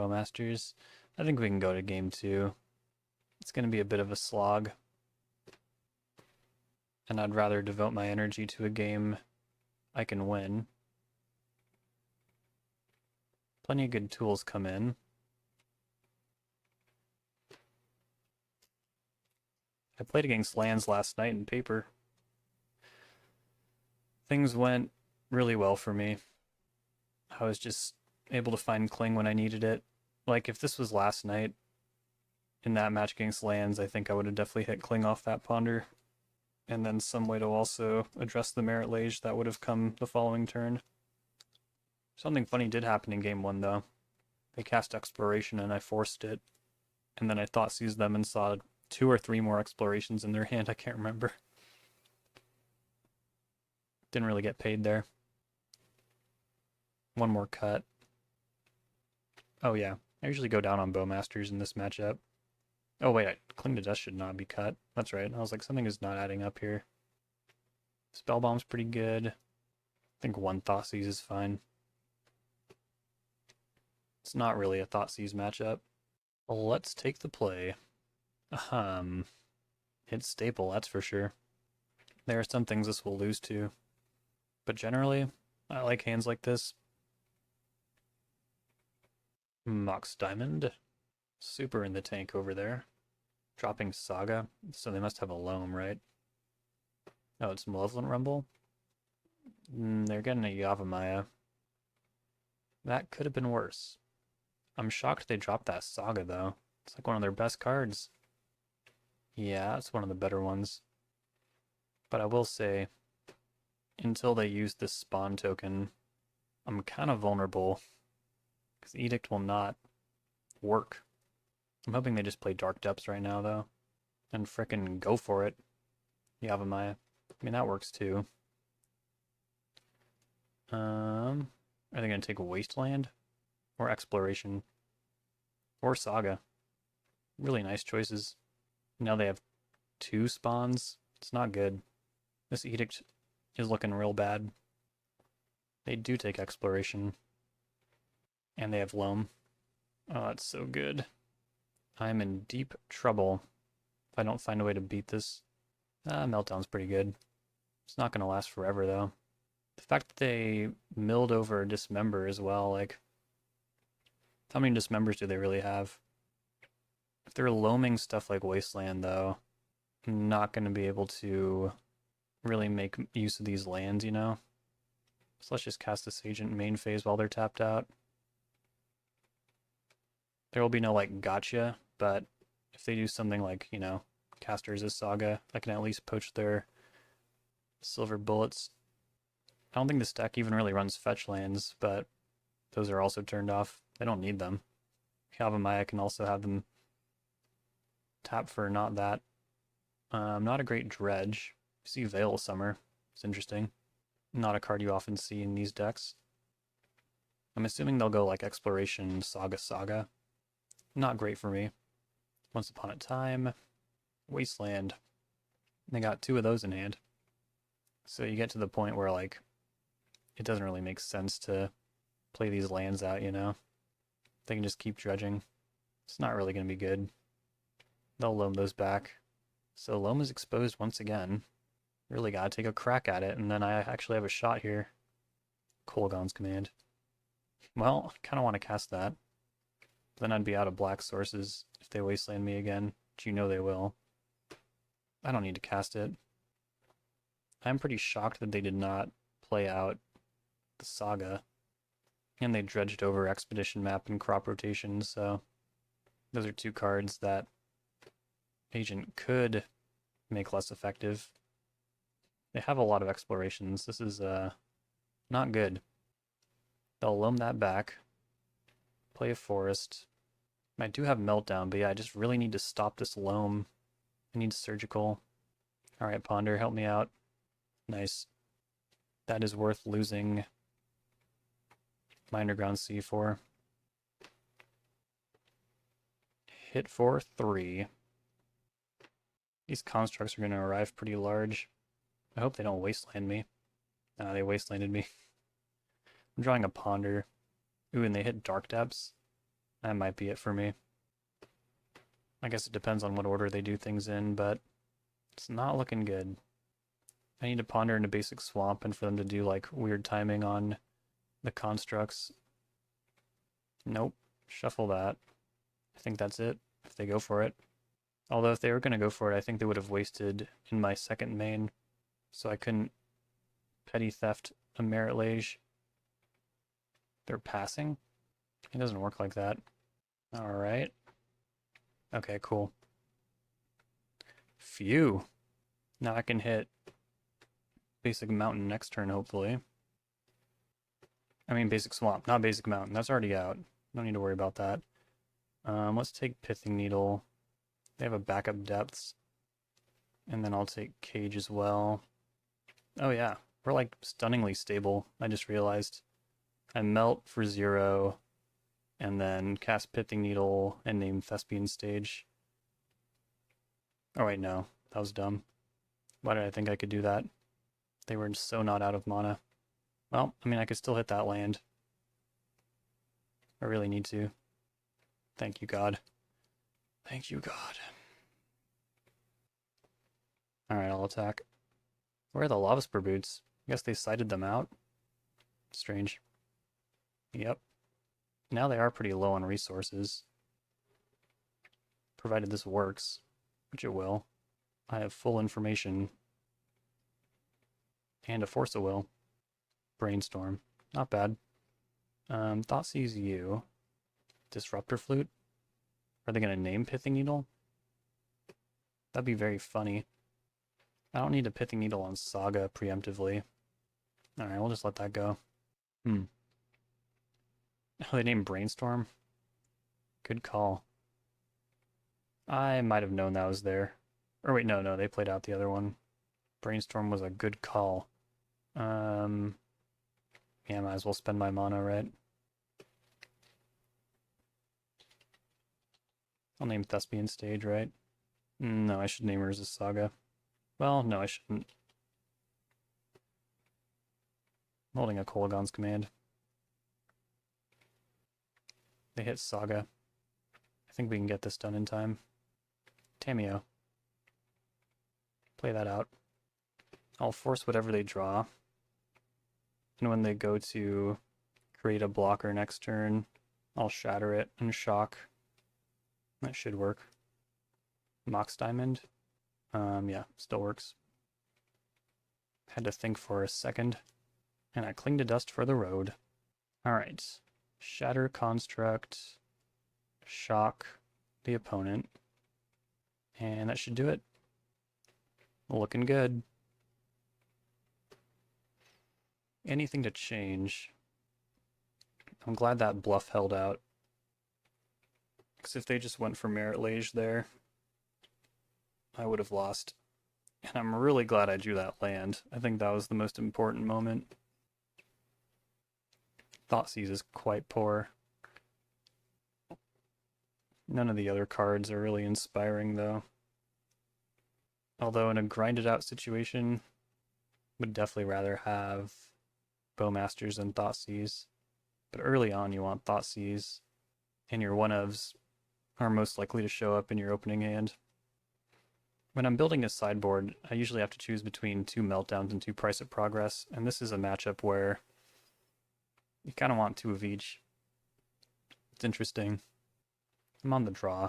Bowmasters. I think we can go to game 2. It's going to be a bit of a slog. And I'd rather devote my energy to a game I can win. Plenty of good tools come in. I played against lands last night in paper. Things went really well for me. I was just able to find Cling when I needed it. Like, if this was last night in that match against lands, I think I would have definitely hit Cling off that Ponder. And then some way to also address the Merit Lage that would have come the following turn. Something funny did happen in game 1, though. They cast Exploration and I forced it. And then I thought seized them and saw 2 or 3 more Explorations in their hand, I can't remember. Didn't really get paid there. One more cut. Oh yeah, I usually go down on Bowmasters in this matchup. Oh wait, Cling to Dust should not be cut. That's right, I was like, something is not adding up here. Spellbomb's pretty good. I think 1 Thoughtseize is fine. It's not really a Thoughtseize matchup. Well, let's take the play. It's staple, that's for sure. There are some things this will lose to. But generally, I like hands like this. Mox Diamond. Super in the tank over there. Dropping Saga, so they must have a Loam, right? Oh, it's Malevolent Rumble? They're getting a Yavimaya. That could have been worse. I'm shocked they dropped that Saga, though. It's like one of their best cards. Yeah, it's one of the better ones. But I will say, until they use this spawn token, I'm kind of vulnerable. Because Edict will not work. I'm hoping they just play Dark Depths right now, though. And frickin' go for it. Yavimaya. I mean, that works, too. Are they going to take Wasteland? Or Exploration? Or Saga? Really nice choices. Now they have 2 spawns. It's not good. This Edict is looking real bad. They do take Exploration. And they have Loam. Oh, that's so good. I'm in deep trouble if I don't find a way to beat this. Meltdown's pretty good. It's not going to last forever, though. The fact that they milled over Dismember as well, like... How many Dismembers do they really have? If they're loaming stuff like Wasteland, though, I'm not going to be able to really make use of these lands, you know? So let's just cast this Agent main phase while they're tapped out. There will be no, like, gotcha, but if they do something like, you know, Casters as Saga, I can at least poach their Silver Bullets. I don't think this deck even really runs fetch lands, but those are also turned off. They don't need them. Yavimaya can also have them tap for not that. Not a great Dredge. See Veil of Summer. It's interesting. Not a card you often see in these decks. I'm assuming they'll go like Exploration, Saga. Not great for me. Once Upon a Time, Wasteland. They got 2 of those in hand. So you get to the point where, like, it doesn't really make sense to play these lands out, you know? They can just keep dredging. It's not really going to be good. They'll loam those back. So Loam is exposed once again. Really gotta take a crack at it, and then I actually have a shot here. Kolaghan's Command. Well, I kind of want to cast that. Then I'd be out of black sources if they wasteland me again, which you know they will. I don't need to cast it. I'm pretty shocked that they did not play out the Saga. And they dredged over Expedition Map and Crop Rotation, so those are 2 cards that Agent could make less effective. They have a lot of explorations. This is not good. They'll loam that back. Play a forest. I do have Meltdown, but yeah, I just really need to stop this loam. I need Surgical. Alright, Ponder, help me out. Nice. That is worth losing my Underground Sea for. Hit for 3. These constructs are going to arrive pretty large. I hope they don't wasteland me. They wastelanded me. I'm drawing a Ponder. Ooh, and they hit Dark Depths. That might be it for me. I guess it depends on what order they do things in, but it's not looking good. I need to ponder into basic swamp and for them to do like weird timing on the constructs. Nope. Shuffle that. I think that's it, if they go for it. Although if they were going to go for it, I think they would have wasted in my second main, so I couldn't petty theft a Merit Lage. They're passing? It doesn't work like that. Alright. Okay, cool. Phew. Now I can hit basic mountain next turn, hopefully. I mean basic swamp, not basic mountain. That's already out. No need to worry about that. Let's take Pithing Needle. They have a backup depths. And then I'll take Cage as well. Oh yeah, we're like stunningly stable. I just realized. I melt for 0, and then cast Pithing Needle and name Thespian Stage. Oh wait, no. That was dumb. Why did I think I could do that? They were so not out of mana. Well, I mean, I could still hit that land. I really need to. Thank you, God. Thank you, God. Alright, I'll attack. Where are the Lava Spur Boots? I guess they sighted them out. Strange. Yep. Now they are pretty low on resources. Provided this works, which it will. I have full information. And a Force of Will. Brainstorm. Not bad. Thoughtseize you. Disruptor Flute? Are they going to name Pithing Needle? That'd be very funny. I don't need a Pithing Needle on Saga preemptively. Alright, we'll just let that go. Oh, they named Brainstorm? Good call. I might have known that was there. Or wait, no, they played out the other one. Brainstorm was a good call. Yeah, might as well spend my mana, right? I'll name Thespian Stage, right? No, I should name her as a Saga. Well, no, I shouldn't. I'm holding a Kolaghan's Command. They hit Saga. I think we can get this done in time. Tamiyo. Play that out. I'll force whatever they draw. And when they go to create a blocker next turn, I'll shatter it and shock. That should work. Mox Diamond. Yeah, still works. Had to think for a second. And I cling to dust for the road. Alright. Shatter Construct. Shock the opponent. And that should do it. Looking good. Anything to change. I'm glad that bluff held out. Because if they just went for Merit Lage there, I would have lost. And I'm really glad I drew that land. I think that was the most important moment. Thoughtseize is quite poor. None of the other cards are really inspiring, though. Although in a grinded out situation, would definitely rather have Bowmasters than Thoughtseize. But early on, you want Thoughtseize, and your one-ofs are most likely to show up in your opening hand. When I'm building a sideboard, I usually have to choose between 2 Meltdowns and 2 Price of Progress, and this is a matchup where you kind of want 2 of each. It's interesting. I'm on the draw.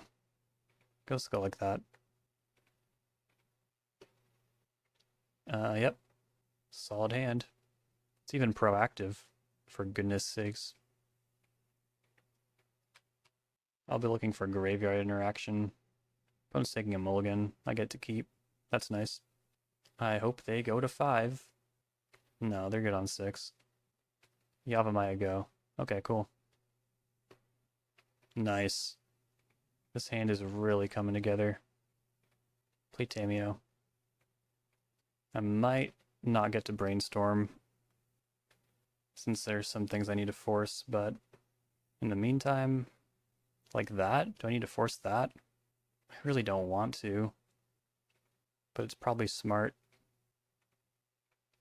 Let's go like that. Yep. Solid hand. It's even proactive, for goodness sakes. I'll be looking for graveyard interaction. Opponent's taking a mulligan. I get to keep. That's nice. I hope they go to 5. No, they're good on 6. Yavimaya go. Okay, cool. Nice. This hand is really coming together. Play Tamiyo. I might not get to Brainstorm since there's some things I need to force, but in the meantime, like that? Do I need to force that? I really don't want to, but it's probably smart.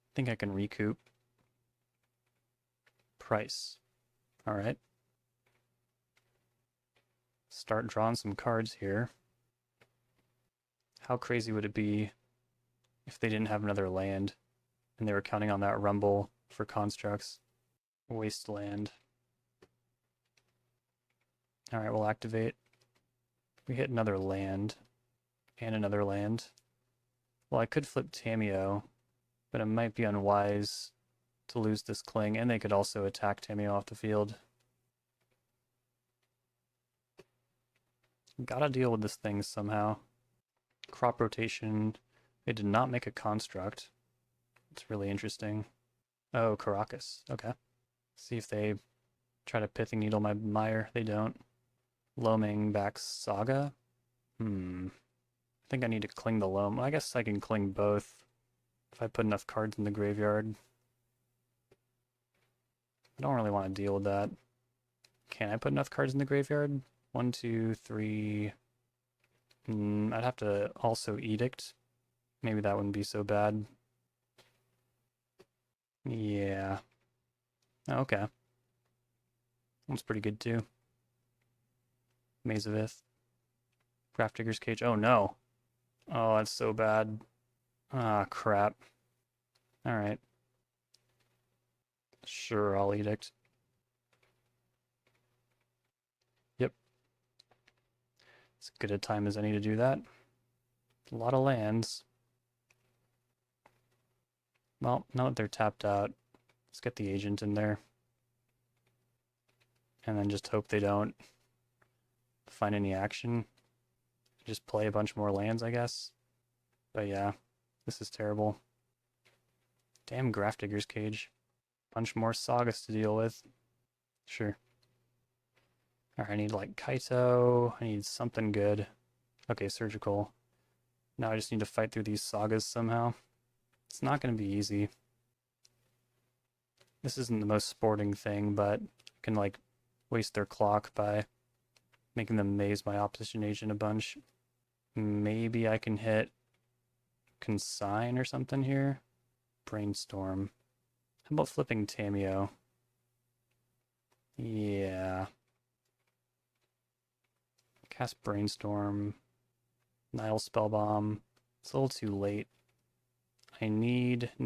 I think I can recoup. Price. Alright. start drawing some cards here. How crazy would it be if they didn't have another land and they were counting on that Rumble for constructs? Wasteland. Alright, we'll activate. We hit another land and another land. Well, I could flip Tamiyo, but it might be unwise to lose this Cling, and they could also attack Tamiyo off the field. Gotta deal with this thing somehow. Crop rotation. They did not make a construct. It's really interesting. Oh, Caracas. Okay. See if they try to Pithing Needle my Mire. They don't. Loaming back Saga? I think I need to Cling the Loam. I guess I can Cling both if I put enough cards in the graveyard. I don't really want to deal with that. Can I put enough cards in the graveyard? 1, 2, 3... I'd have to also Edict. Maybe that wouldn't be so bad. Yeah. Okay. That's pretty good too. Maze of Ith. Grafdigger's Cage. Oh no. Oh, that's so bad. Ah, crap. Alright. Sure, I'll Edict. Yep. As good a time as any to do that. A lot of lands. Well, now that they're tapped out, let's get the agent in there. And then just hope they don't find any action. Just play a bunch more lands, I guess. But yeah, this is terrible. Damn Grafdigger's Cage. Bunch more sagas to deal with. Sure. Alright, I need like Kaito. I need something good. Okay, Surgical. Now I just need to fight through these sagas somehow. It's not going to be easy. This isn't the most sporting thing, but I can like waste their clock by making them maze my opposition agent a bunch. Maybe I can hit Consign or something here. Brainstorm. How about flipping Tamiyo? Yeah. Cast Brainstorm. Nile Spellbomb. It's a little too late. I need a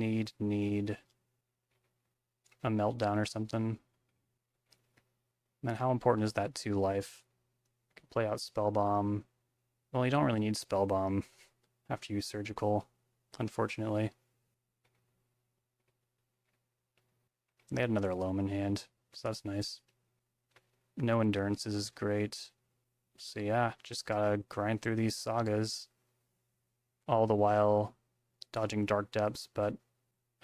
Meltdown or something. Man, how important is that 2 life? Can play out Spellbomb. Well, you don't really need Spellbomb after you Surgical, unfortunately. They had another Loam in hand, so that's nice. No Endurance is great. So yeah, just gotta grind through these sagas. All the while dodging Dark Depths, but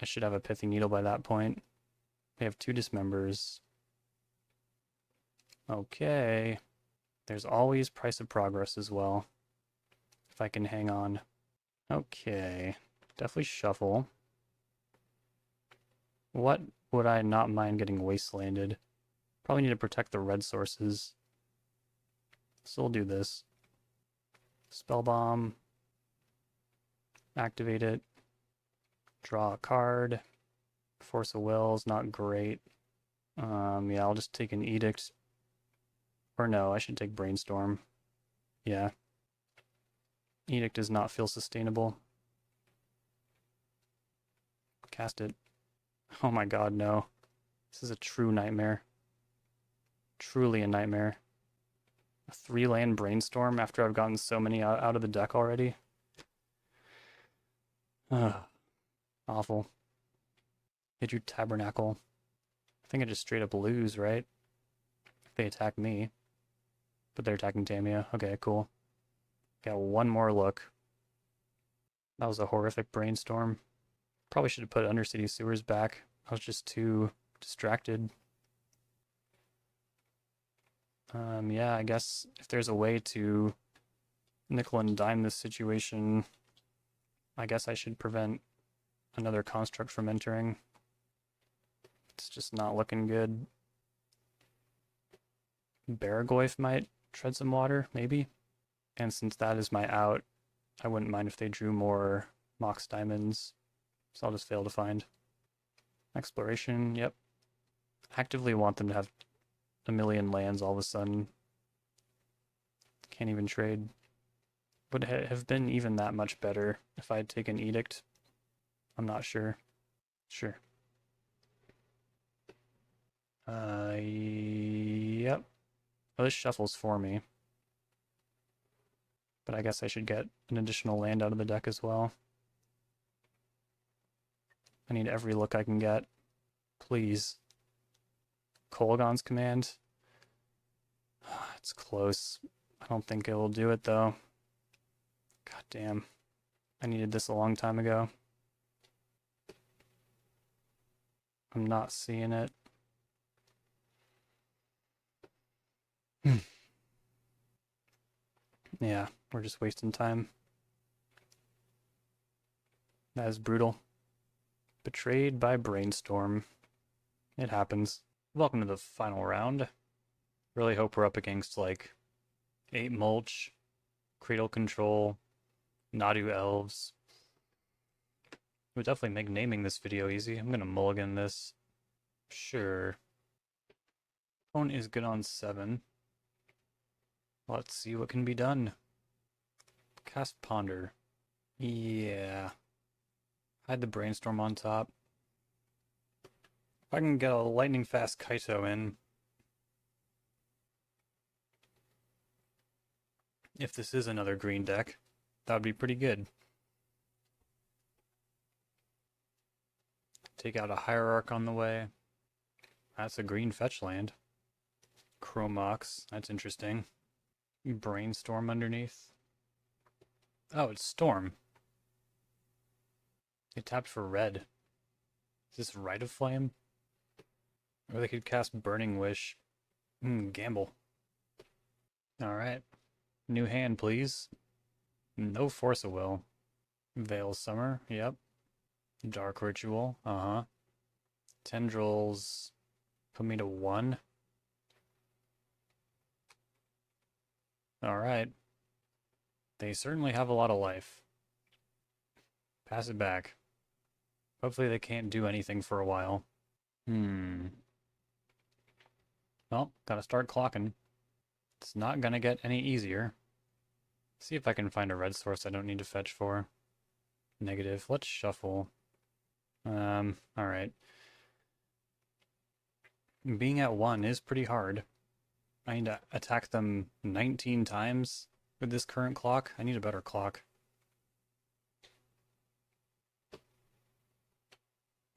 I should have a Pithing Needle by that point. They have 2 Dismembers. Okay. There's always Price of Progress as well. If I can hang on. Okay. Definitely shuffle. What would I not mind getting Wastelanded? Probably need to protect the red sources. So we'll do this. Spellbomb. Activate it. Draw a card. Force of Will is not great. Yeah, I'll just take an Edict. Or no, I should take Brainstorm. Yeah. Edict does not feel sustainable. Cast it. Oh my god, no. This is a true nightmare. Truly a nightmare. A 3-land Brainstorm after I've gotten so many out of the deck already. Ugh. Awful. Hit your Tabernacle. I think I just straight up lose, right? If they attack me. But they're attacking Tamiyo. Okay, cool. Got one more look. That was a horrific Brainstorm. Probably should have put Undercity Sewers back. I was just too distracted. Yeah, I guess if there's a way to nickel and dime this situation, I guess I should prevent another construct from entering. It's just not looking good. Baragoyf might tread some water, maybe. And since that is my out, I wouldn't mind if they drew more Mox Diamonds. So I'll just fail to find. Exploration, yep. Actively want them to have a million lands all of a sudden. Can't even trade. Would it have been even that much better if I'd taken Edict? I'm not sure. Sure. Yep. Oh, this shuffles for me. But I guess I should get an additional land out of the deck as well. I need every look I can get. Please. Kolaghan's Command. It's close. I don't think it will do it, though. God damn. I needed this a long time ago. I'm not seeing it. Yeah, we're just wasting time. That is brutal. Betrayed by Brainstorm. It happens. Welcome to the final round. Really hope we're up against like 8 Mulch, Cradle Control, Nadu Elves. It would definitely make naming this video easy. I'm gonna mulligan this. Sure. Opponent is good on 7. Let's see what can be done. Cast Ponder. Yeah. Hide the Brainstorm on top. If I can get a lightning fast Kaito in. If this is another green deck, that would be pretty good. Take out a Hierarch on the way. That's a green fetch land. Chromox, that's interesting. Brainstorm underneath. Oh, it's Storm. They tapped for red. Is this Rite of Flame? Or they could cast Burning Wish. Gamble. Alright. New hand, please. No Force of Will. Veil Summer, yep. Dark Ritual, Tendrils put me to 1. Alright. They certainly have a lot of life. Pass it back. Hopefully they can't do anything for a while. Well, gotta start clocking. It's not gonna get any easier. See if I can find a red source I don't need to fetch for. Negative. Let's shuffle. Alright. Being at 1 is pretty hard. I need to attack them 19 times with this current clock. I need a better clock.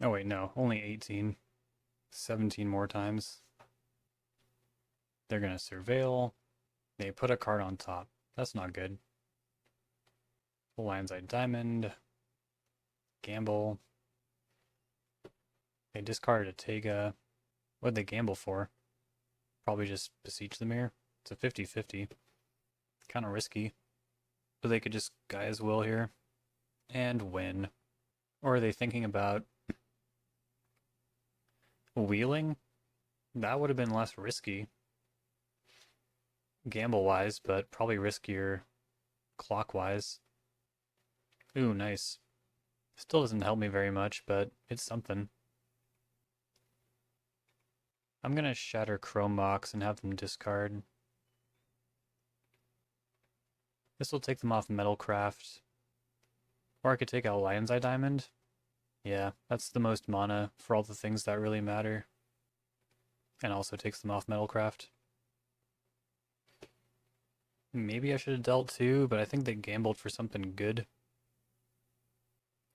Oh wait, no. Only 18. 17 more times. They're gonna surveil. They put a card on top. That's not good. Lion's Eye Diamond. Gamble. They discarded a Tega. What'd they gamble for? Probably just Beseech the Mirror. It's a 50-50. Kind of risky. But they could just Gaia's Will here. And win. Or are they thinking about wheeling? That would have been less risky. Gamble-wise, but probably riskier clockwise. Ooh, nice. Still doesn't help me very much, but it's something. I'm gonna shatter Chromox and have them discard. This will take them off Metalcraft. Or I could take out Lion's Eye Diamond. Yeah, that's the most mana for all the things that really matter. And also takes them off Metalcraft. Maybe I should have dealt 2, but I think they gambled for something good.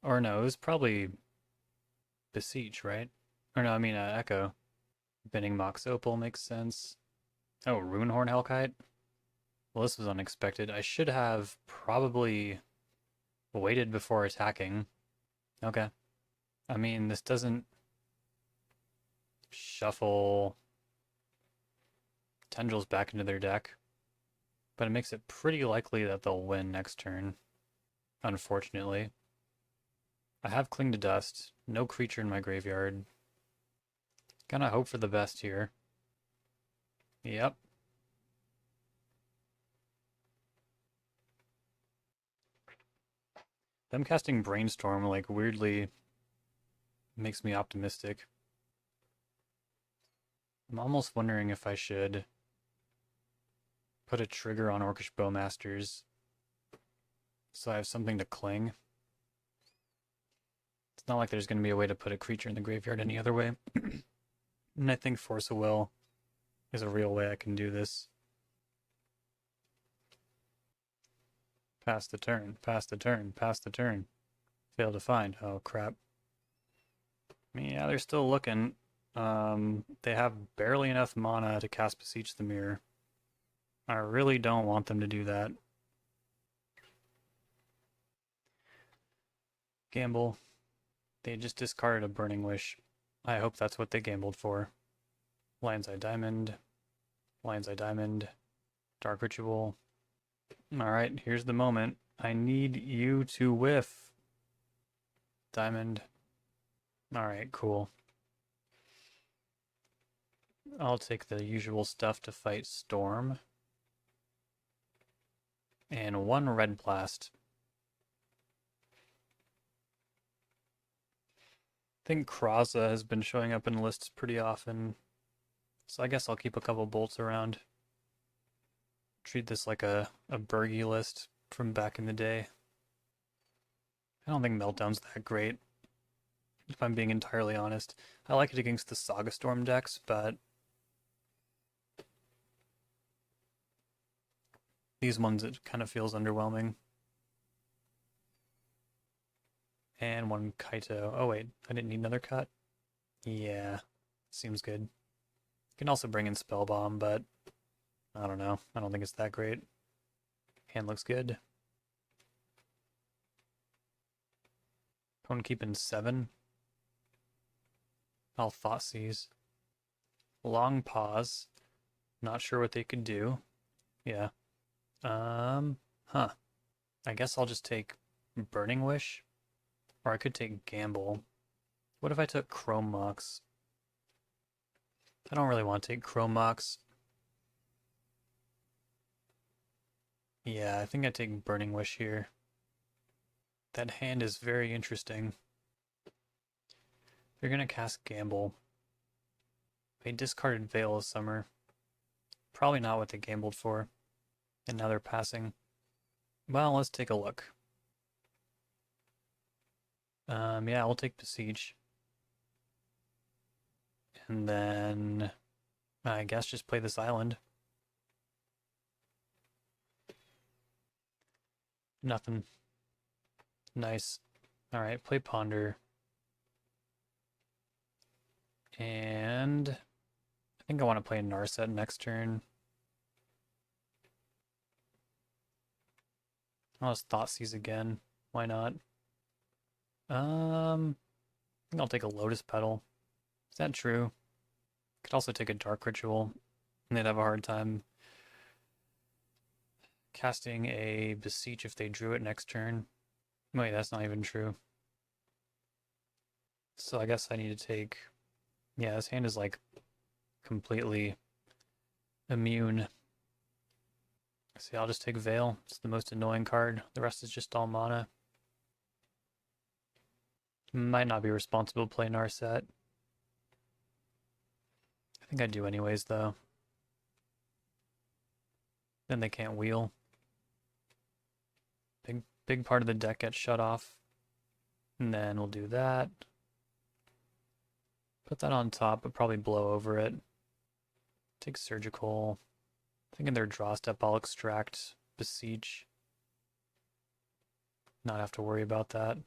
Or no, it was probably Beseech, right? Or no, I mean Echo. Binning Mox Opal makes sense. Oh, Runehorn Hellkite? Well, this was unexpected. I should have probably waited before attacking. Okay. I mean, this doesn't shuffle Tendrils back into their deck, but it makes it pretty likely that they'll win next turn, unfortunately. I have Cling to Dust, no creature in my graveyard. Gonna hope for the best here. Yep. Them casting Brainstorm, like, weirdly makes me optimistic. I'm almost wondering if I should put a trigger on Orcish Bowmasters so I have something to cling. It's not like there's going to be a way to put a creature in the graveyard any other way. And I think Force of Will is a real way I can do this. Pass the turn, pass the turn, pass the turn. Fail to find. Oh, crap. Yeah, they're still looking. They have barely enough mana to cast Beseech the Mirror. I really don't want them to do that. Gamble. They just discarded a Burning Wish. I hope that's what they gambled for. Lion's Eye Diamond. Lion's Eye Diamond. Dark Ritual. Alright, here's the moment. I need you to whiff. Diamond. Alright, cool. I'll take the usual stuff to fight Storm. And one Red Blast. I think Kraza has been showing up in lists pretty often, so I guess I'll keep a couple bolts around. Treat this like a Burgy list from back in the day. I don't think Meltdown's that great, if I'm being entirely honest. I like it against the Saga Storm decks, but these ones it kind of feels underwhelming. And one Kaito. Oh wait, I didn't need another cut? Yeah, seems good. Can also bring in Spellbomb, but I don't know. I don't think it's that great. Hand looks good. Opponent keeping 7. I'll Thoughtseize. Long pause. Not sure what they could do. Yeah. Huh. I guess I'll just take Burning Wish. Or I could take Gamble. What if I took Chrome Mox? I don't really want to take Chrome Mox. Yeah, I think I take Burning Wish here. That hand is very interesting. They're gonna cast Gamble. They discarded Veil of Summer. Probably not what they gambled for. And now they're passing. Well, let's take a look. Yeah, we'll take Beseech. And then I guess just play this island. Nothing. Nice. Alright, play Ponder. And I think I want to play Narset next turn. I'll just Thoughtseize again. Why not? I think I'll take a Lotus Petal. Is that true? Could also take a Dark Ritual, and they'd have a hard time casting a Beseech if they drew it next turn. Wait, that's not even true. So I guess I need to take... Yeah, this hand is like completely immune. See, I'll just take Veil. It's the most annoying card. The rest is just all mana. Might not be responsible to play Narset. I think I do anyways, though. Then they can't wheel. Big part of the deck gets shut off. And then we'll do that. Put that on top, but probably blow over it. Take Surgical. I think in their draw step I'll extract Beseech. Not have to worry about that.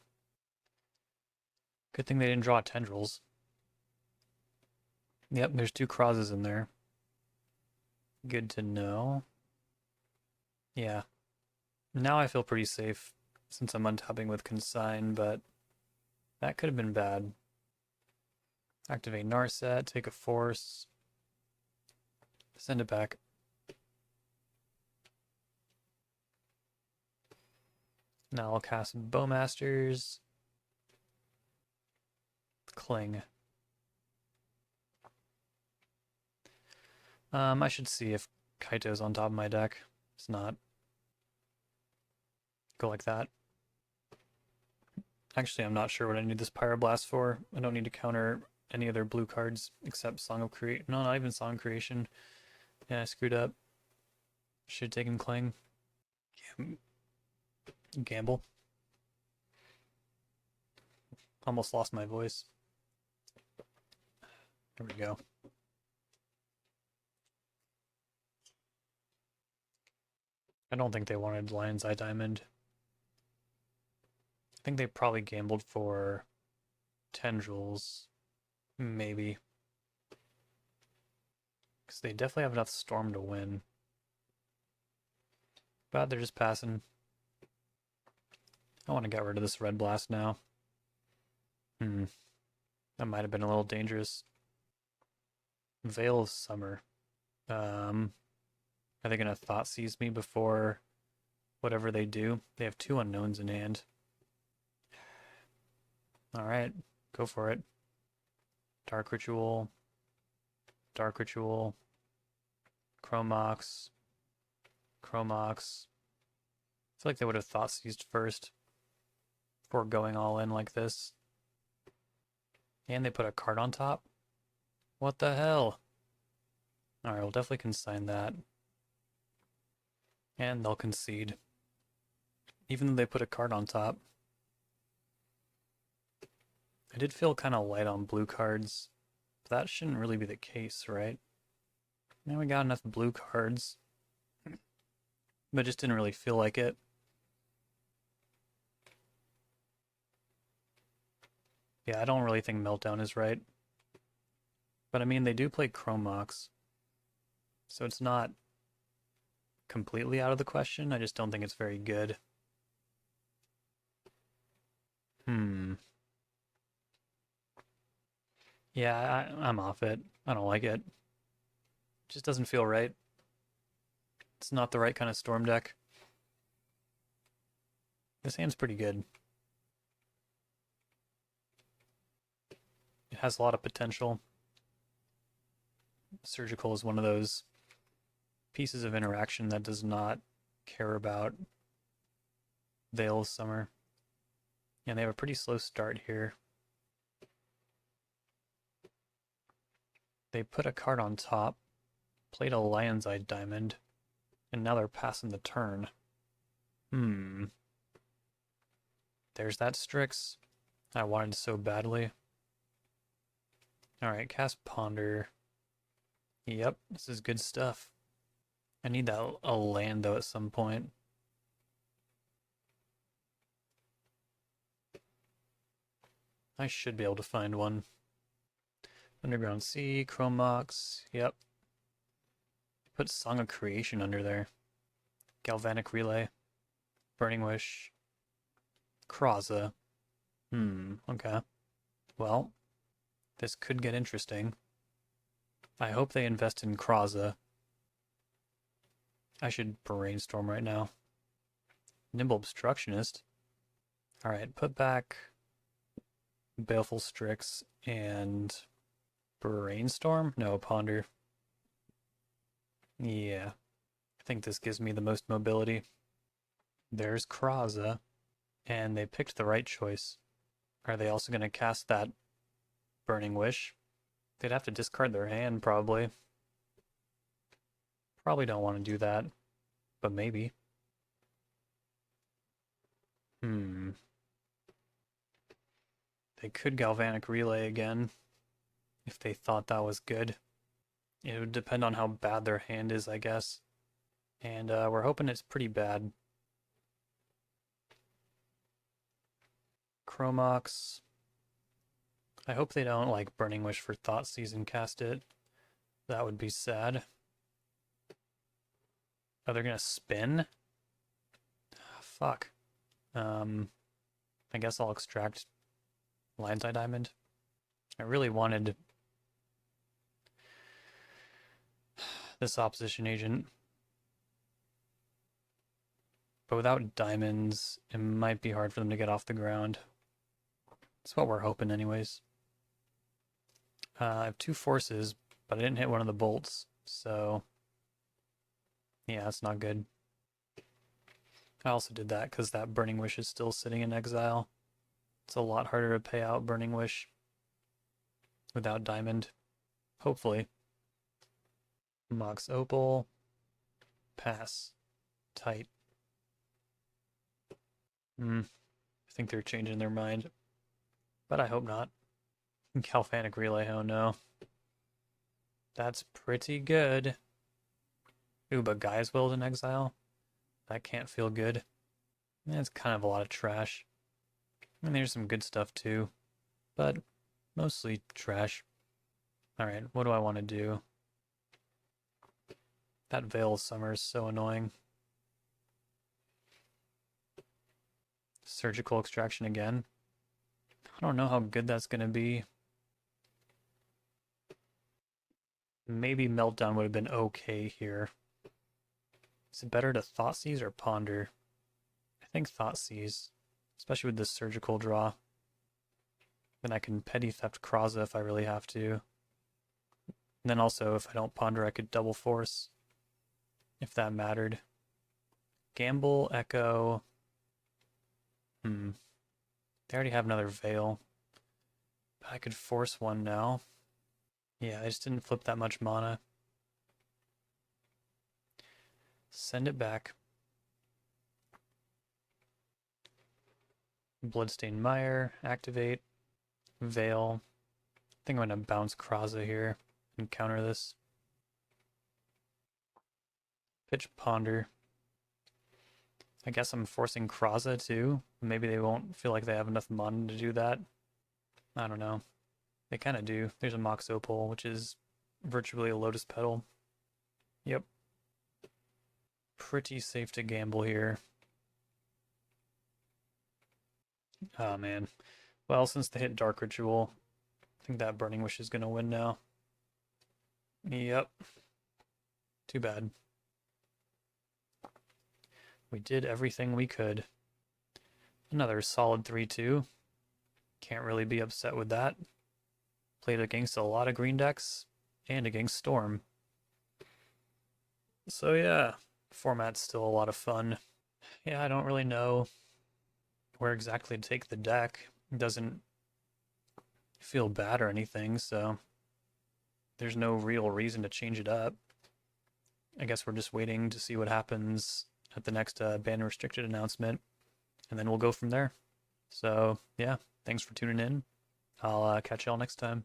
Good thing they didn't draw Tendrils. Yep, there's 2 Krazas in there. Good to know. Yeah. Now I feel pretty safe since I'm untapping with Consign, but that could have been bad. Activate Narset, take a Force. Send it back. Now I'll cast Bowmasters. Cling. I should see if Kaito's on top of my deck. It's not. Go like that. Actually, I'm not sure what I need this Pyroblast for. I don't need to counter any other blue cards except Song of Creation. No, not even Song of Creation. Yeah, I screwed up. Should have taken Cling. Gamble. Almost lost my voice. There we go. I don't think they wanted Lion's Eye Diamond. I think they probably gambled for Tendrils. Maybe. Because they definitely have enough Storm to win. But they're just passing. I want to get rid of this Red Blast now. That might have been a little dangerous. Veil of Summer. Are they going to Thought Seize me before whatever they do? They have 2 unknowns in hand. Alright, go for it. Dark Ritual. Dark Ritual. Chromox. Chromox. I feel like they would have Thought Seized first before going all in like this. And they put a card on top? What the hell? Alright, we'll definitely consign that. And they'll concede. Even though they put a card on top. I did feel kind of light on blue cards. But that shouldn't really be the case, right? Now we got enough blue cards. But just didn't really feel like it. Yeah, I don't really think Meltdown is right. But I mean, they do play Chromox. So it's not completely out of the question. I just don't think it's very good. Yeah, I'm off it. I don't like it. It just doesn't feel right. It's not the right kind of Storm deck. This hand's pretty good. It has a lot of potential. Surgical is one of those pieces of interaction that does not care about Veil of Summer. And they have a pretty slow start here. They put a card on top, played a Lion's Eye Diamond, and now they're passing the turn. There's that Strix. I wanted so badly. Alright, cast Ponder. Yep, this is good stuff. I need that a land though at some point. I should be able to find one. Underground Sea, Chromox, yep. Put Song of Creation under there. Galvanic Relay. Burning Wish. Kraza. Okay. Well, this could get interesting. I hope they invest in Kraza. I should brainstorm right now. Nimble Obstructionist. Alright, put back Baleful Strix and Brainstorm? No, Ponder. Yeah. I think this gives me the most mobility. There's Kraza. And they picked the right choice. Are they also going to cast that Burning Wish? They'd have to discard their hand, probably. Probably don't want to do that. But maybe. They could Galvanic Relay again. If they thought that was good. It would depend on how bad their hand is, I guess. And we're hoping it's pretty bad. Chromox. I hope they don't like Burning Wish for Thoughtseize and cast it. That would be sad. Oh, they're gonna spin? Fuck. I guess I'll extract Lion's Eye Diamond. I really wanted this opposition agent. But without diamonds, it might be hard for them to get off the ground. That's what we're hoping anyways. I have 2 forces, but I didn't hit one of the bolts, so yeah, that's not good. I also did that because that Burning Wish is still sitting in exile. It's a lot harder to pay out Burning Wish without Diamond. Hopefully. Mox Opal. Pass. Tight. I think they're changing their mind. But I hope not. Galvanic Relay, oh no. That's pretty good. Ooh, but Gaia's Willed in exile? That can't feel good. It's kind of a lot of trash. And there's some good stuff too. But mostly trash. Alright, what do I want to do? That Veil of Summer is so annoying. Surgical Extraction again. I don't know how good that's going to be. Maybe Meltdown would have been okay here. Is it better to Thoughtseize or Ponder? I think Thougtseize, especially with this surgical draw. Then I can Petty Theft Kraza if I really have to. And then also, if I don't Ponder, I could Double Force, if that mattered. Gamble, Echo. They already have another Veil. But I could force one now. Yeah, I just didn't flip that much mana. Send it back. Bloodstained Mire, activate. Veil. I think I'm going to bounce Kraza here and counter this. Pitch Ponder. I guess I'm forcing Kraza too. Maybe they won't feel like they have enough mana to do that. I don't know. They kind of do. There's a Mox Opal, which is virtually a Lotus Petal. Yep. Pretty safe to gamble here. Oh man. Well, since they hit Dark Ritual, I think that Burning Wish is going to win now. Yep. Too bad. We did everything we could. Another solid 3-2. Can't really be upset with that. Played against a lot of green decks and against Storm. So yeah, format's still a lot of fun. Yeah, I don't really know where exactly to take the deck. It doesn't feel bad or anything, so there's no real reason to change it up. I guess we're just waiting to see what happens at the next ban restricted announcement, and then we'll go from there. So yeah, thanks for tuning in. I'll catch y'all next time.